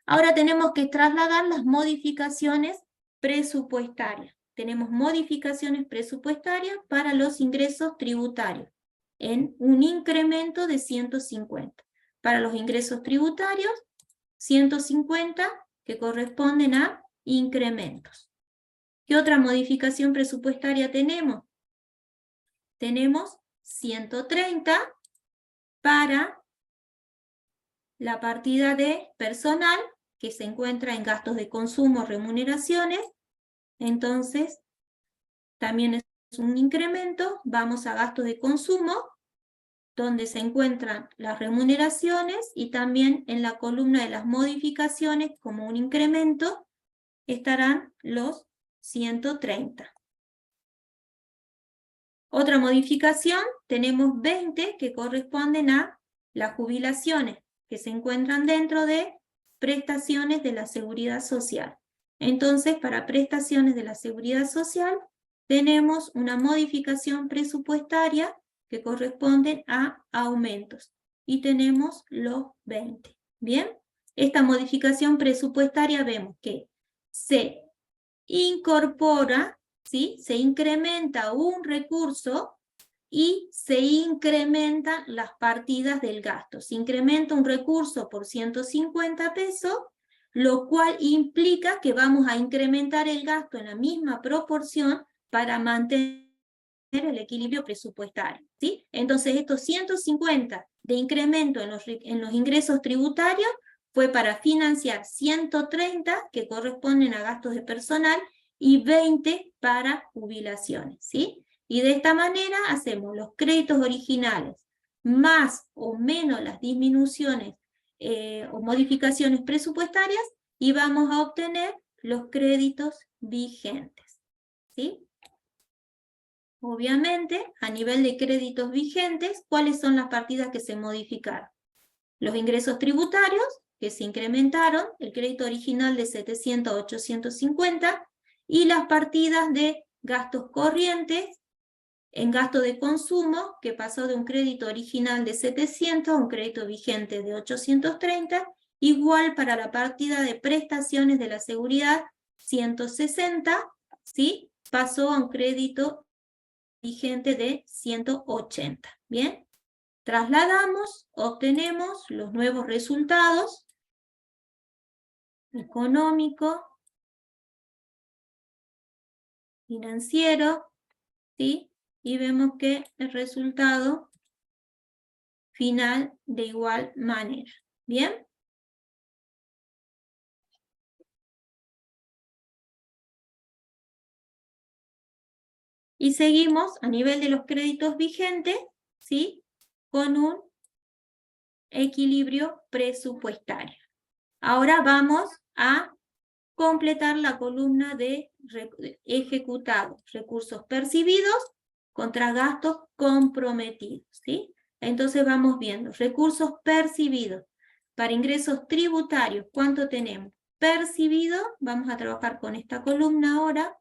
Speaker 2: Ahora tenemos que trasladar las modificaciones presupuestarias. Tenemos modificaciones presupuestarias para los ingresos tributarios en un incremento de 150. Para los ingresos tributarios, 150 que corresponden a incrementos. ¿Qué otra modificación presupuestaria tenemos? Tenemos 130 para la partida de personal que se encuentra en gastos de consumo, remuneraciones. Entonces, también es un incremento. Vamos a gastos de consumo, donde se encuentran las remuneraciones, y también en la columna de las modificaciones, como un incremento, estarán los 130. Otra modificación, tenemos 20 que corresponden a las jubilaciones que se encuentran dentro de prestaciones de la seguridad social. Entonces, para prestaciones de la seguridad social, tenemos una modificación presupuestaria que corresponde a aumentos. Y tenemos los 20. ¿Bien? Esta modificación presupuestaria vemos que se incorpora, ¿sí? Se incrementa un recurso y se incrementan las partidas del gasto. Se incrementa un recurso por 150 pesos, lo cual implica que vamos a incrementar el gasto en la misma proporción para mantener el equilibrio presupuestario, ¿sí? Entonces estos 150 de incremento en los ingresos tributarios fue para financiar 130 que corresponden a gastos de personal y 20 para jubilaciones, ¿sí? Y de esta manera hacemos los créditos originales más o menos las disminuciones o modificaciones presupuestarias y vamos a obtener los créditos vigentes, ¿sí? Obviamente, a nivel de créditos vigentes, ¿cuáles son las partidas que se modificaron? Los ingresos tributarios, que se incrementaron, el crédito original de 700 a 850, y las partidas de gastos corrientes, en gasto de consumo, que pasó de un crédito original de 700 a un crédito vigente de 830, igual para la partida de prestaciones de la seguridad 160, ¿sí? Pasó a un crédito vigente de 180, ¿bien? Trasladamos, obtenemos los nuevos resultados económico, financiero, ¿sí? Y vemos que el resultado final de igual manera, ¿bien? Y seguimos a nivel de los créditos vigentes, ¿sí? Con un equilibrio presupuestario. Ahora vamos a completar la columna de ejecutados, recursos percibidos contra gastos comprometidos, ¿sí? Entonces vamos viendo, recursos percibidos. Para ingresos tributarios, ¿cuánto tenemos? Percibido, vamos a trabajar con esta columna ahora,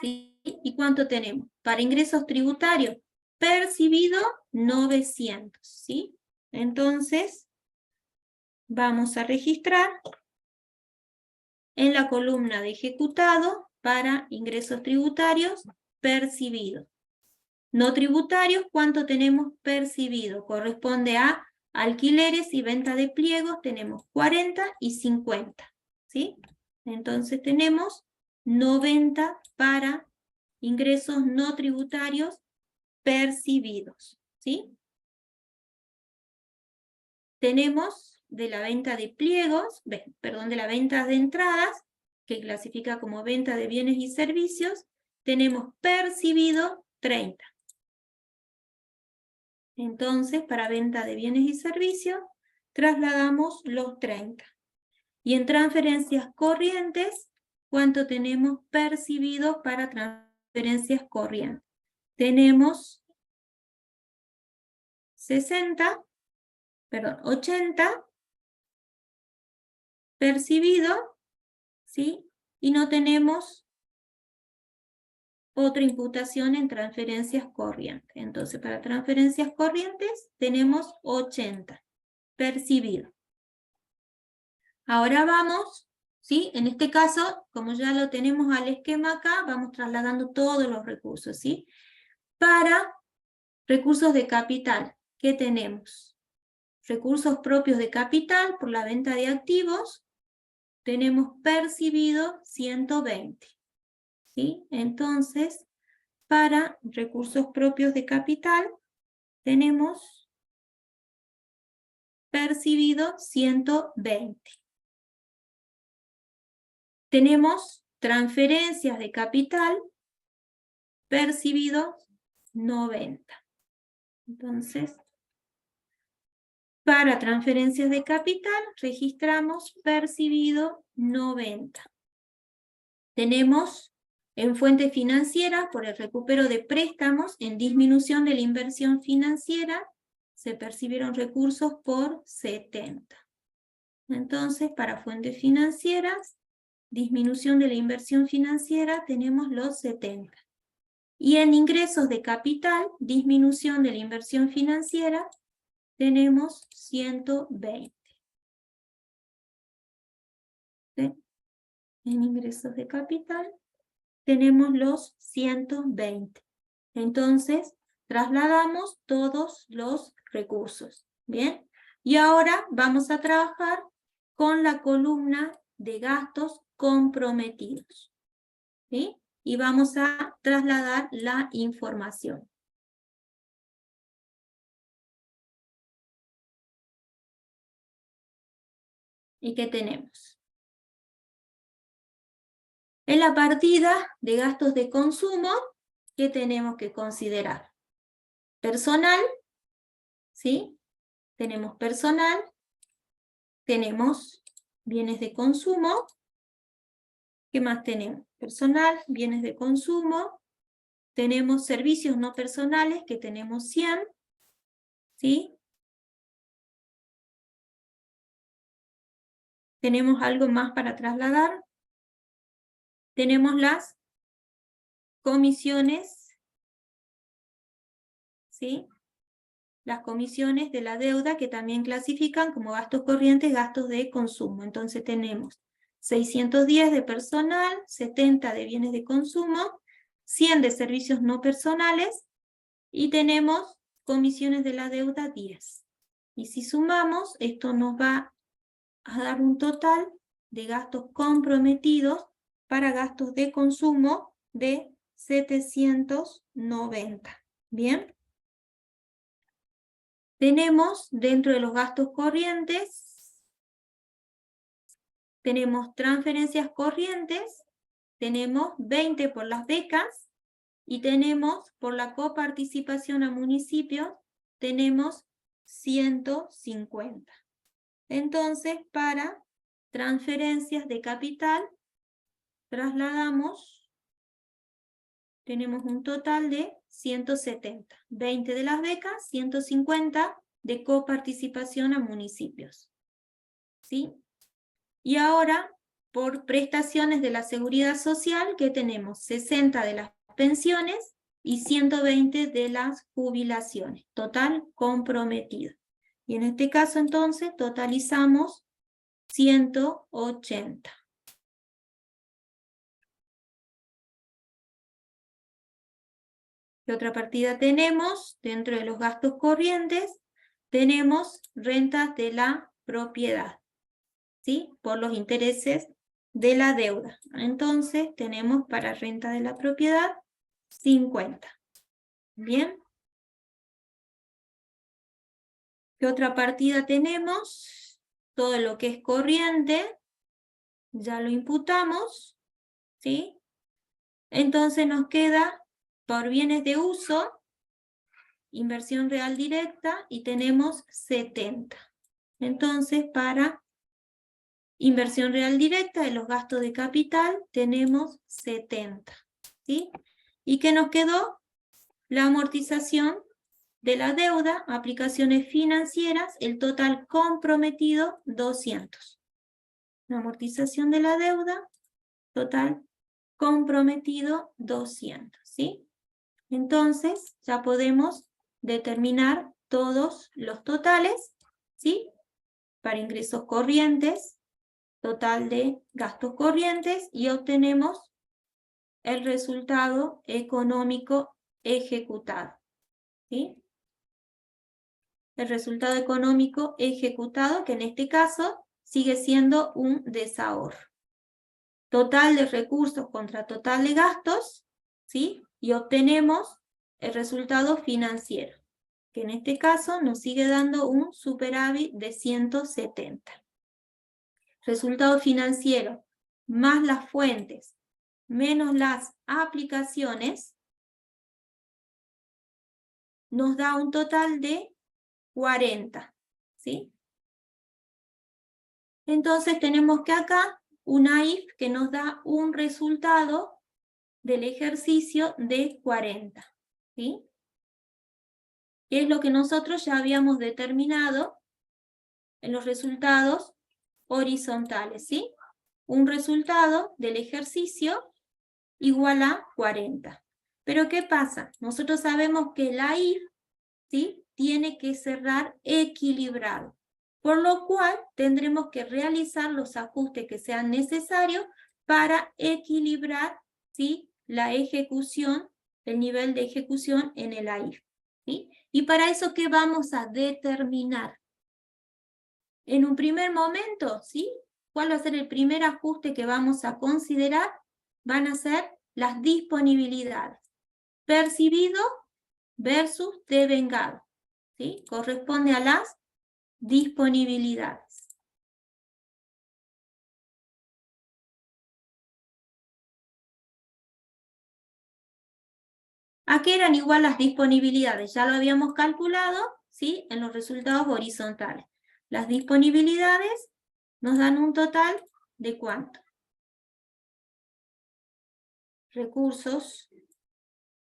Speaker 2: ¿sí? ¿Y cuánto tenemos? Para ingresos tributarios, percibido, 900, ¿sí? Entonces, vamos a registrar en la columna de ejecutado para ingresos tributarios percibidos. No tributarios, ¿cuánto tenemos percibido? Corresponde a alquileres y venta de pliegos, tenemos 40 y 50, ¿sí? Entonces tenemos 90 para ingresos no tributarios percibidos, ¿sí? Tenemos de la venta de pliegos, perdón, de la venta de entradas, que clasifica como venta de bienes y servicios, tenemos percibido 30. Entonces, para venta de bienes y servicios, trasladamos los 30. Y en transferencias corrientes, ¿cuánto tenemos percibido para transferencias corrientes? Tenemos 80 percibido, ¿sí? Y no tenemos otra imputación en transferencias corrientes. Entonces, para transferencias corrientes tenemos 80 percibido. Ahora vamos, ¿sí? En este caso, como ya lo tenemos al esquema acá, vamos trasladando todos los recursos, ¿sí? Para recursos de capital, ¿qué tenemos? Recursos propios de capital por la venta de activos, tenemos percibido 120. ¿Sí? Entonces, para recursos propios de capital, tenemos percibido 120. Tenemos transferencias de capital, percibido 90. Entonces, para transferencias de capital, registramos percibido 90. Tenemos en fuentes financieras por el recupero de préstamos en disminución de la inversión financiera, se percibieron recursos por 70. Entonces, para fuentes financieras, disminución de la inversión financiera, tenemos los 70. Y en ingresos de capital, disminución de la inversión financiera, tenemos 120. ¿Sí? En ingresos de capital, tenemos los 120. Entonces, trasladamos todos los recursos. ¿Bien? Y ahora vamos a trabajar con la columna de gastos comprometidos. ¿Sí? Y vamos a trasladar la información. ¿Y qué tenemos? En la partida de gastos de consumo, ¿qué tenemos que considerar? Personal, ¿sí? Tenemos personal, tenemos bienes de consumo. ¿Qué más tenemos? Personal, bienes de consumo, tenemos servicios no personales, que tenemos 100, ¿sí? Tenemos algo más para trasladar. Tenemos las comisiones, ¿sí? Las comisiones de la deuda, que también clasifican como gastos corrientes, gastos de consumo. Entonces tenemos 610 de personal, 70 de bienes de consumo, 100 de servicios no personales, y tenemos comisiones de la deuda 10. Y si sumamos, esto nos va a dar un total de gastos comprometidos para gastos de consumo de 790. ¿Bien? Tenemos dentro de los gastos corrientes, tenemos transferencias corrientes, tenemos 20 por las becas, y tenemos por la coparticipación a municipios, tenemos 150. Entonces, para transferencias de capital, trasladamos, tenemos un total de 170. 20 de las becas, 150 de coparticipación a municipios. ¿Sí? Y ahora, por prestaciones de la seguridad social, ¿qué tenemos? 60 de las pensiones y 120 de las jubilaciones. Total comprometido. Y en este caso, entonces, totalizamos 180. ¿Qué otra partida tenemos? Dentro de los gastos corrientes, tenemos rentas de la propiedad, ¿sí? Por los intereses de la deuda. Entonces, tenemos para renta de la propiedad 50. ¿Bien? ¿Qué otra partida tenemos? Todo lo que es corriente, ya lo imputamos, ¿sí? Entonces nos queda por bienes de uso, inversión real directa, y tenemos 70. Entonces, para inversión real directa de los gastos de capital, tenemos 70. ¿Sí? ¿Y qué nos quedó? La amortización de la deuda, aplicaciones financieras, el total comprometido, 200. La amortización de la deuda, total comprometido, 200. ¿Sí? Entonces, ya podemos determinar todos los totales, ¿sí? Para ingresos corrientes, total de gastos corrientes, y obtenemos el resultado económico ejecutado, ¿sí? El resultado económico ejecutado, que en este caso sigue siendo un desahorro. Total de recursos contra total de gastos, ¿sí? Y obtenemos el resultado financiero, que en este caso nos sigue dando un superávit de 170. Resultado financiero más las fuentes menos las aplicaciones nos da un total de 40, ¿sí? Entonces tenemos que acá una if que nos da un resultado del ejercicio de 40, ¿sí? que es lo que nosotros ya habíamos determinado en los resultados horizontales, ¿sí? Un resultado del ejercicio igual a 40. Pero ¿qué pasa? Nosotros sabemos que la IF, ¿sí?, tiene que cerrar equilibrado, por lo cual tendremos que realizar los ajustes que sean necesarios para equilibrar, ¿sí?, la ejecución, el nivel de ejecución en el AIF, ¿sí? Y para eso, ¿qué vamos a determinar? En un primer momento, ¿sí?, ¿cuál va a ser el primer ajuste que vamos a considerar? Van a ser las disponibilidades. Percibido versus devengado, ¿sí? Corresponde a las disponibilidades. ¿A qué eran igual las disponibilidades? Ya lo habíamos calculado, ¿sí?, en los resultados horizontales. Las disponibilidades nos dan un total de ¿cuánto? Recursos,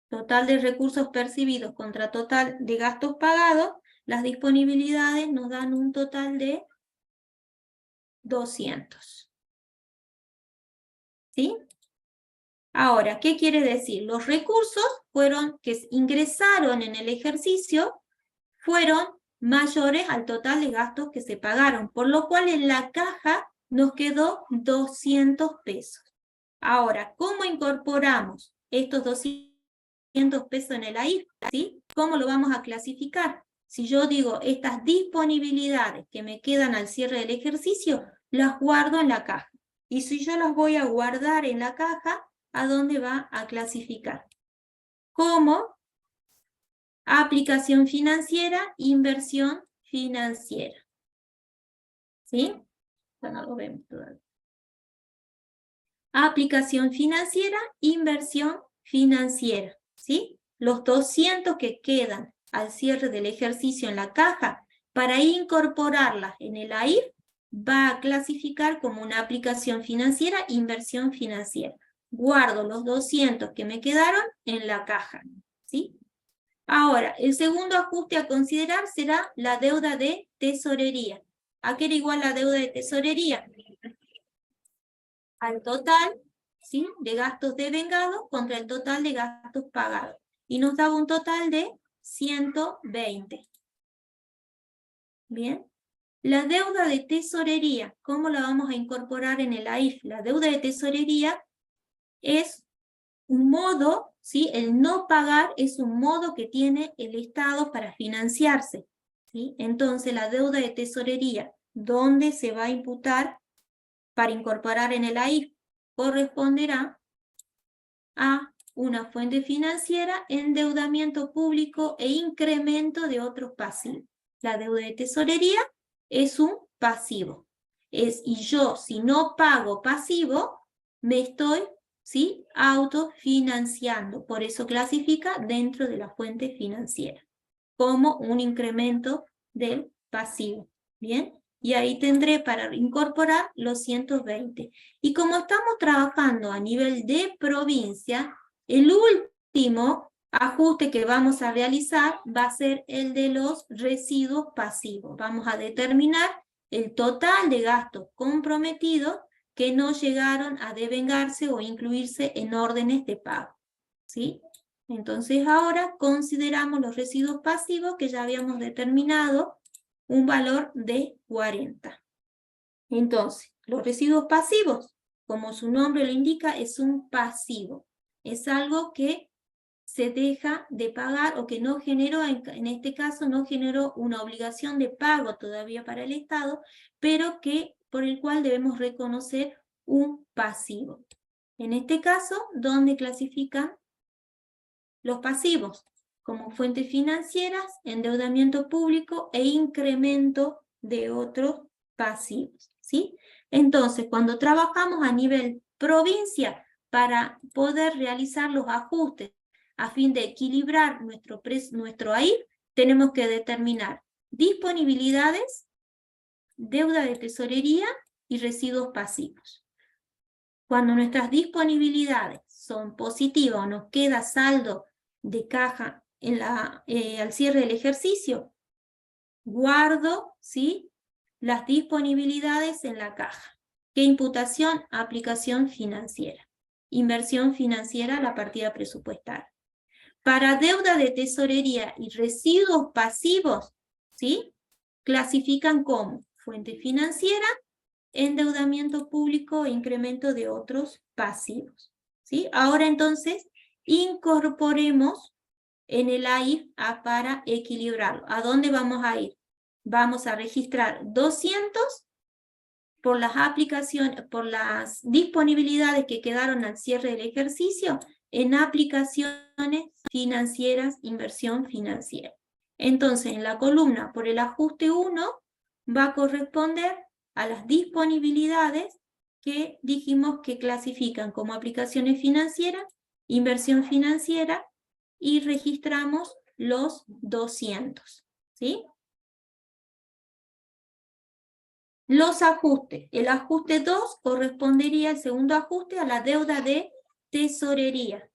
Speaker 2: total de recursos percibidos contra total de gastos pagados, las disponibilidades nos dan un total de 200. ¿Sí? Ahora, ¿qué quiere decir? Los recursos que ingresaron en el ejercicio fueron mayores al total de gastos que se pagaron, por lo cual en la caja nos quedó 200 pesos. Ahora, ¿cómo incorporamos estos 200 pesos en el AIF? ¿Sí? ¿Cómo lo vamos a clasificar? Si yo digo estas disponibilidades que me quedan al cierre del ejercicio, las guardo en la caja. Y si yo las voy a guardar en la caja, ¿a dónde va a clasificar? Como aplicación financiera, inversión financiera. ¿Sí? Bueno, lo vemos todavía. Aplicación financiera, inversión financiera. ¿Sí? Los 200 que quedan al cierre del ejercicio en la caja, para incorporarlas en el AIF, va a clasificar como una aplicación financiera, inversión financiera. Guardo los 200 que me quedaron en la caja. ¿Sí? Ahora, el segundo ajuste a considerar será la deuda de tesorería. ¿A qué era igual la deuda de tesorería? Al total, ¿sí?, de gastos devengados contra el total de gastos pagados. Y nos daba un total de 120. Bien. La deuda de tesorería, ¿cómo la vamos a incorporar en el AIF? La deuda de tesorería es un modo, ¿sí? El no pagar es un modo que tiene el Estado para financiarse, ¿sí? Entonces, la deuda de tesorería, ¿dónde se va a imputar para incorporar en el AIF? Corresponderá a una fuente financiera, endeudamiento público e incremento de otros pasivos. La deuda de tesorería es un pasivo. Y yo, si no pago pasivo, me estoy, ¿sí?, autofinanciando. Por eso clasifica dentro de la fuente financiera, como un incremento del pasivo. ¿Bien? Y ahí tendré para incorporar los 120. Y como estamos trabajando a nivel de provincia, el último ajuste que vamos a realizar va a ser el de los residuos pasivos. Vamos a determinar el total de gastos comprometidos que no llegaron a devengarse o incluirse en órdenes de pago. ¿Sí? Entonces ahora consideramos los residuos pasivos que ya habíamos determinado un valor de 40. Entonces, los residuos pasivos, como su nombre lo indica, es un pasivo. Es algo que se deja de pagar o que no generó, en este caso, no generó una obligación de pago todavía para el Estado, pero por el cual debemos reconocer un pasivo. En este caso, ¿dónde clasifican los pasivos? Como fuentes financieras, endeudamiento público e incremento de otros pasivos, ¿sí? Entonces, cuando trabajamos a nivel provincia, para poder realizar los ajustes a fin de equilibrar nuestro AIF, tenemos que determinar disponibilidades, deuda de tesorería y residuos pasivos. Cuando nuestras disponibilidades son positivas o nos queda saldo de caja al cierre del ejercicio, guardo, ¿sí?, las disponibilidades en la caja. ¿Qué imputación? Aplicación financiera. Inversión financiera, la partida presupuestaria. Para deuda de tesorería y residuos pasivos, ¿sí?, clasifican como fuente financiera, endeudamiento público e incremento de otros pasivos, ¿sí? Ahora entonces, incorporemos en el AIF para equilibrarlo. ¿A dónde vamos a ir? Vamos a registrar 200 por las aplicaciones, por las disponibilidades que quedaron al cierre del ejercicio en aplicaciones financieras, inversión financiera. Entonces, en la columna por el ajuste 1 va a corresponder a las disponibilidades que dijimos que clasifican como aplicaciones financieras, inversión financiera, y registramos los 200, ¿sí? Los ajustes. El ajuste 2 correspondería, el segundo ajuste, a la deuda de tesorería,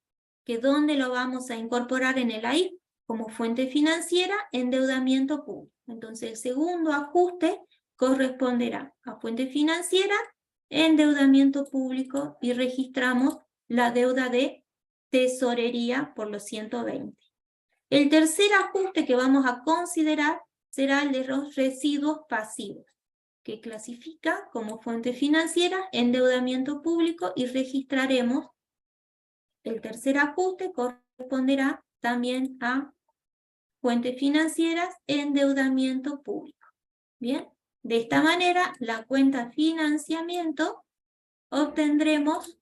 Speaker 2: que ¿dónde lo vamos a incorporar en el AIF? Como fuente financiera, endeudamiento público. Entonces, el segundo ajuste corresponderá a fuente financiera, endeudamiento público, y registramos la deuda de tesorería por los 120. El tercer ajuste que vamos a considerar será el de los residuos pasivos, que clasifica como fuente financiera, endeudamiento público, y registraremos el tercer ajuste, corresponderá también a fuentes financieras, endeudamiento público. Bien, de esta manera la cuenta financiamiento obtendremos,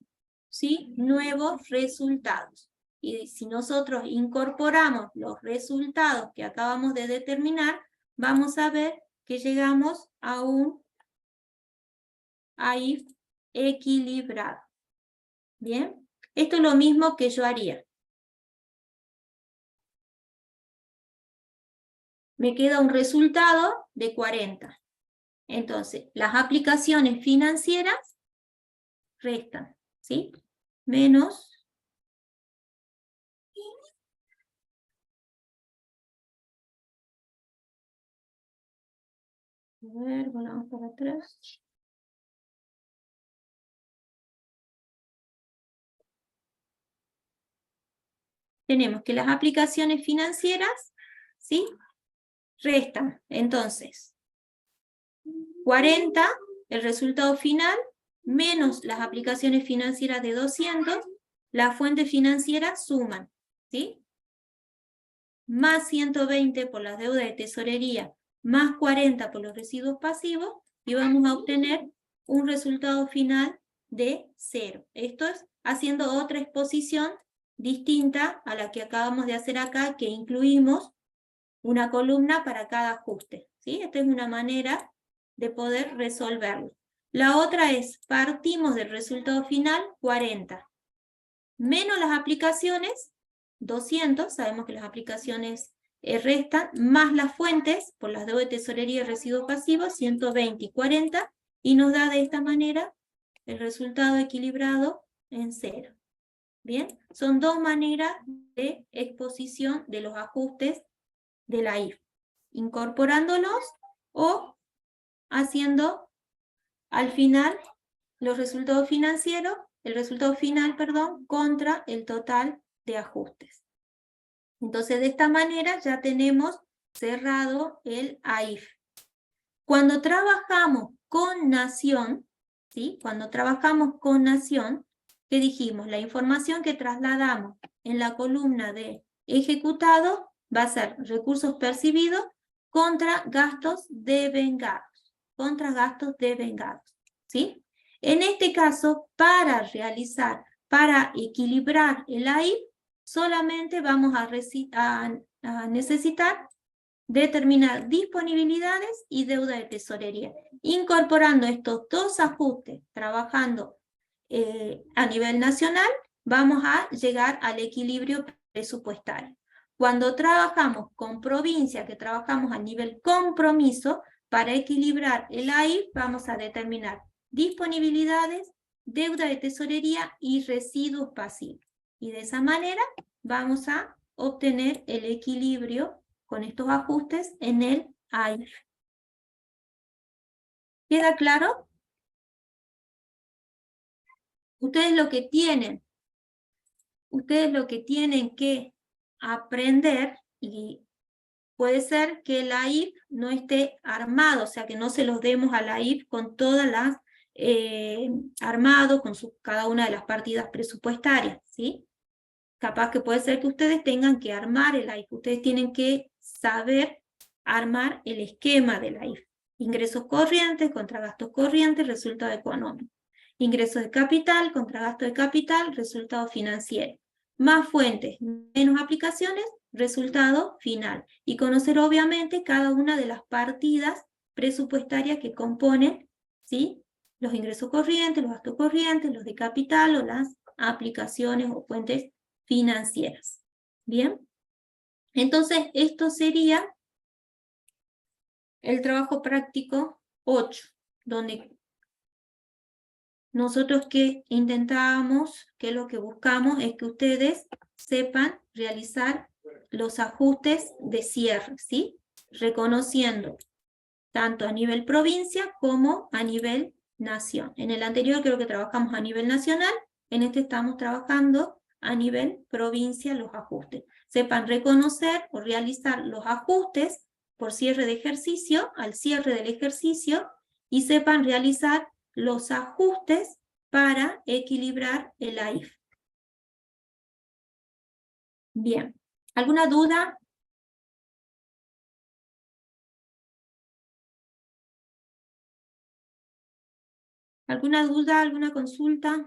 Speaker 2: ¿sí?, nuevos resultados. Y si nosotros incorporamos los resultados que acabamos de determinar, vamos a ver que llegamos a un AIF equilibrado. Bien, esto es lo mismo que yo haría. Me queda un resultado de 40. Entonces, las aplicaciones financieras restan, ¿sí? Menos a ver, volvamos para atrás. Tenemos que las aplicaciones financieras, ¿sí?, restan. Entonces, 40, el resultado final, menos las aplicaciones financieras de 200, las fuentes financieras suman, ¿sí? Más 120 por las deudas de tesorería, más 40 por los residuos pasivos, y vamos a obtener un resultado final de 0. Esto es haciendo otra exposición distinta a la que acabamos de hacer acá, que incluimos una columna para cada ajuste, ¿sí? Esta es una manera de poder resolverlo. La otra es, partimos del resultado final, 40, menos las aplicaciones, 200, sabemos que las aplicaciones restan, más las fuentes, por las deudas de tesorería y residuos pasivos, 120 y 40, y nos da de esta manera el resultado equilibrado en 0. Bien, son dos maneras de exposición de los ajustes de la AIF, incorporándolos o haciendo al final los resultados financieros, el resultado final, perdón, contra el total de ajustes. Entonces, de esta manera ya tenemos cerrado el AIF. Cuando trabajamos con Nación, ¿sí?, cuando trabajamos con Nación, ¿qué dijimos? La información que trasladamos en la columna de ejecutado va a ser recursos percibidos contra gastos devengados, ¿sí? En este caso, para equilibrar el AIF, solamente vamos a necesitar determinar disponibilidades y deuda de tesorería. Incorporando estos dos ajustes, trabajando a nivel nacional, vamos a llegar al equilibrio presupuestario. Cuando trabajamos con provincia, que trabajamos a nivel compromiso, para equilibrar el AIF vamos a determinar disponibilidades, deuda de tesorería y residuos pasivos. Y de esa manera vamos a obtener el equilibrio con estos ajustes en el AIF. ¿Queda claro? Ustedes lo que tienen que aprender, y puede ser que el AIF no esté armado, o sea, que no se los demos a la AIF con todas las armado, con cada una de las partidas presupuestarias, ¿sí? Capaz que puede ser que ustedes tengan que armar el AIF, ustedes tienen que saber armar el esquema del AIF. Ingresos corrientes contra gastos corrientes, resultado económico. Ingresos de capital contra gasto de capital, resultado financiero. Más fuentes, menos aplicaciones, resultado final. Y conocer obviamente cada una de las partidas presupuestarias que componen, ¿sí?, los ingresos corrientes, los gastos corrientes, los de capital o las aplicaciones o fuentes financieras. ¿Bien? Entonces, esto sería el trabajo práctico 8, donde nosotros que intentábamos, que lo que buscamos es que ustedes sepan realizar los ajustes de cierre, ¿sí? Reconociendo tanto a nivel provincia como a nivel nación. En el anterior creo que trabajamos a nivel nacional, en este estamos trabajando a nivel provincia los ajustes. Sepan reconocer o realizar los ajustes por cierre de ejercicio, al cierre del ejercicio, y sepan realizar los ajustes para equilibrar el AIF. Bien, ¿alguna duda? ¿Alguna duda, alguna consulta?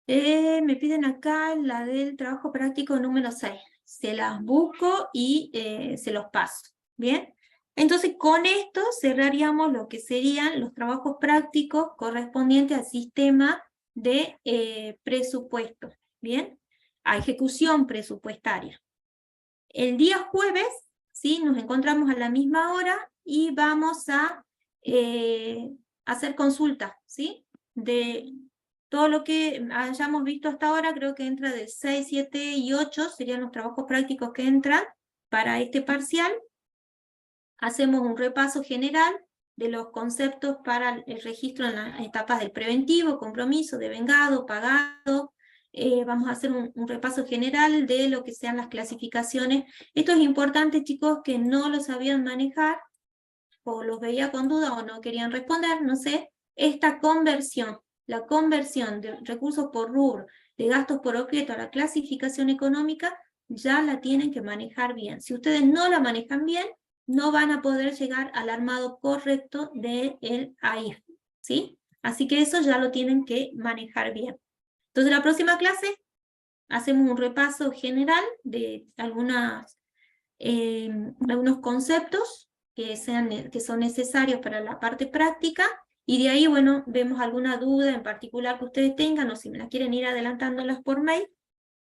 Speaker 2: Me piden acá la del trabajo práctico número 6. Se las busco y se los paso. ¿Bien? Entonces, con esto cerraríamos lo que serían los trabajos prácticos correspondientes al sistema de presupuesto. ¿Bien? A ejecución presupuestaria. El día jueves, ¿sí?, nos encontramos a la misma hora y vamos a hacer consulta, ¿sí? De todo lo que hayamos visto hasta ahora, creo que entra de 6, 7 y 8, serían los trabajos prácticos que entran para este parcial. Hacemos un repaso general de los conceptos para el registro en las etapas del preventivo, compromiso, devengado, pagado. Vamos a hacer un repaso general de lo que sean las clasificaciones. Esto es importante, chicos, que no lo sabían manejar, o los veía con duda o no querían responder, no sé. Esta conversión, la conversión de recursos por rubro, de gastos por objeto a la clasificación económica, ya la tienen que manejar bien. Si ustedes no la manejan bien, no van a poder llegar al armado correcto del AIF, ¿sí? Así que eso ya lo tienen que manejar bien. Entonces, la próxima clase hacemos un repaso general de algunos conceptos que son necesarios para la parte práctica, y de ahí, bueno, vemos alguna duda en particular que ustedes tengan, o si me la quieren ir adelantándolas por mail,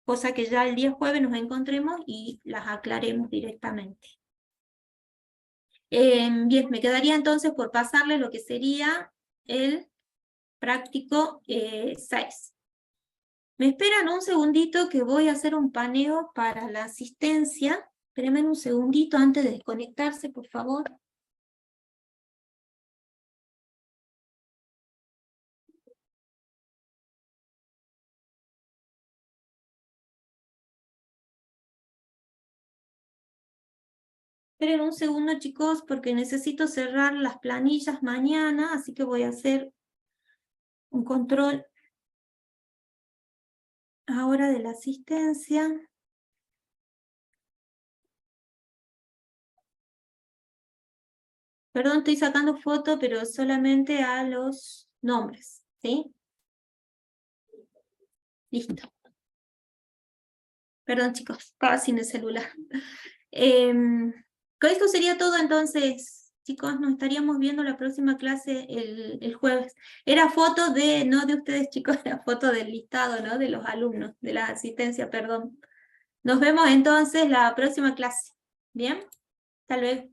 Speaker 2: cosa que ya el día jueves nos encontremos y las aclaremos directamente. Bien, me quedaría entonces por pasarles lo que sería el práctico 6. Me esperan un segundito que voy a hacer un paneo para la asistencia. Espérenme un segundito antes de desconectarse, por favor. Esperen un segundo, chicos, porque necesito cerrar las planillas mañana, así que voy a hacer un control ahora de la asistencia. Perdón, estoy sacando foto, pero solamente a los nombres, ¿sí? Listo. Perdón, chicos, estaba sin el celular. Con esto sería todo, entonces, chicos, nos estaríamos viendo la próxima clase el jueves. Era foto no de ustedes, chicos, era foto del listado, ¿no? De los alumnos, de la asistencia, perdón. Nos vemos entonces la próxima clase. ¿Bien? Hasta luego.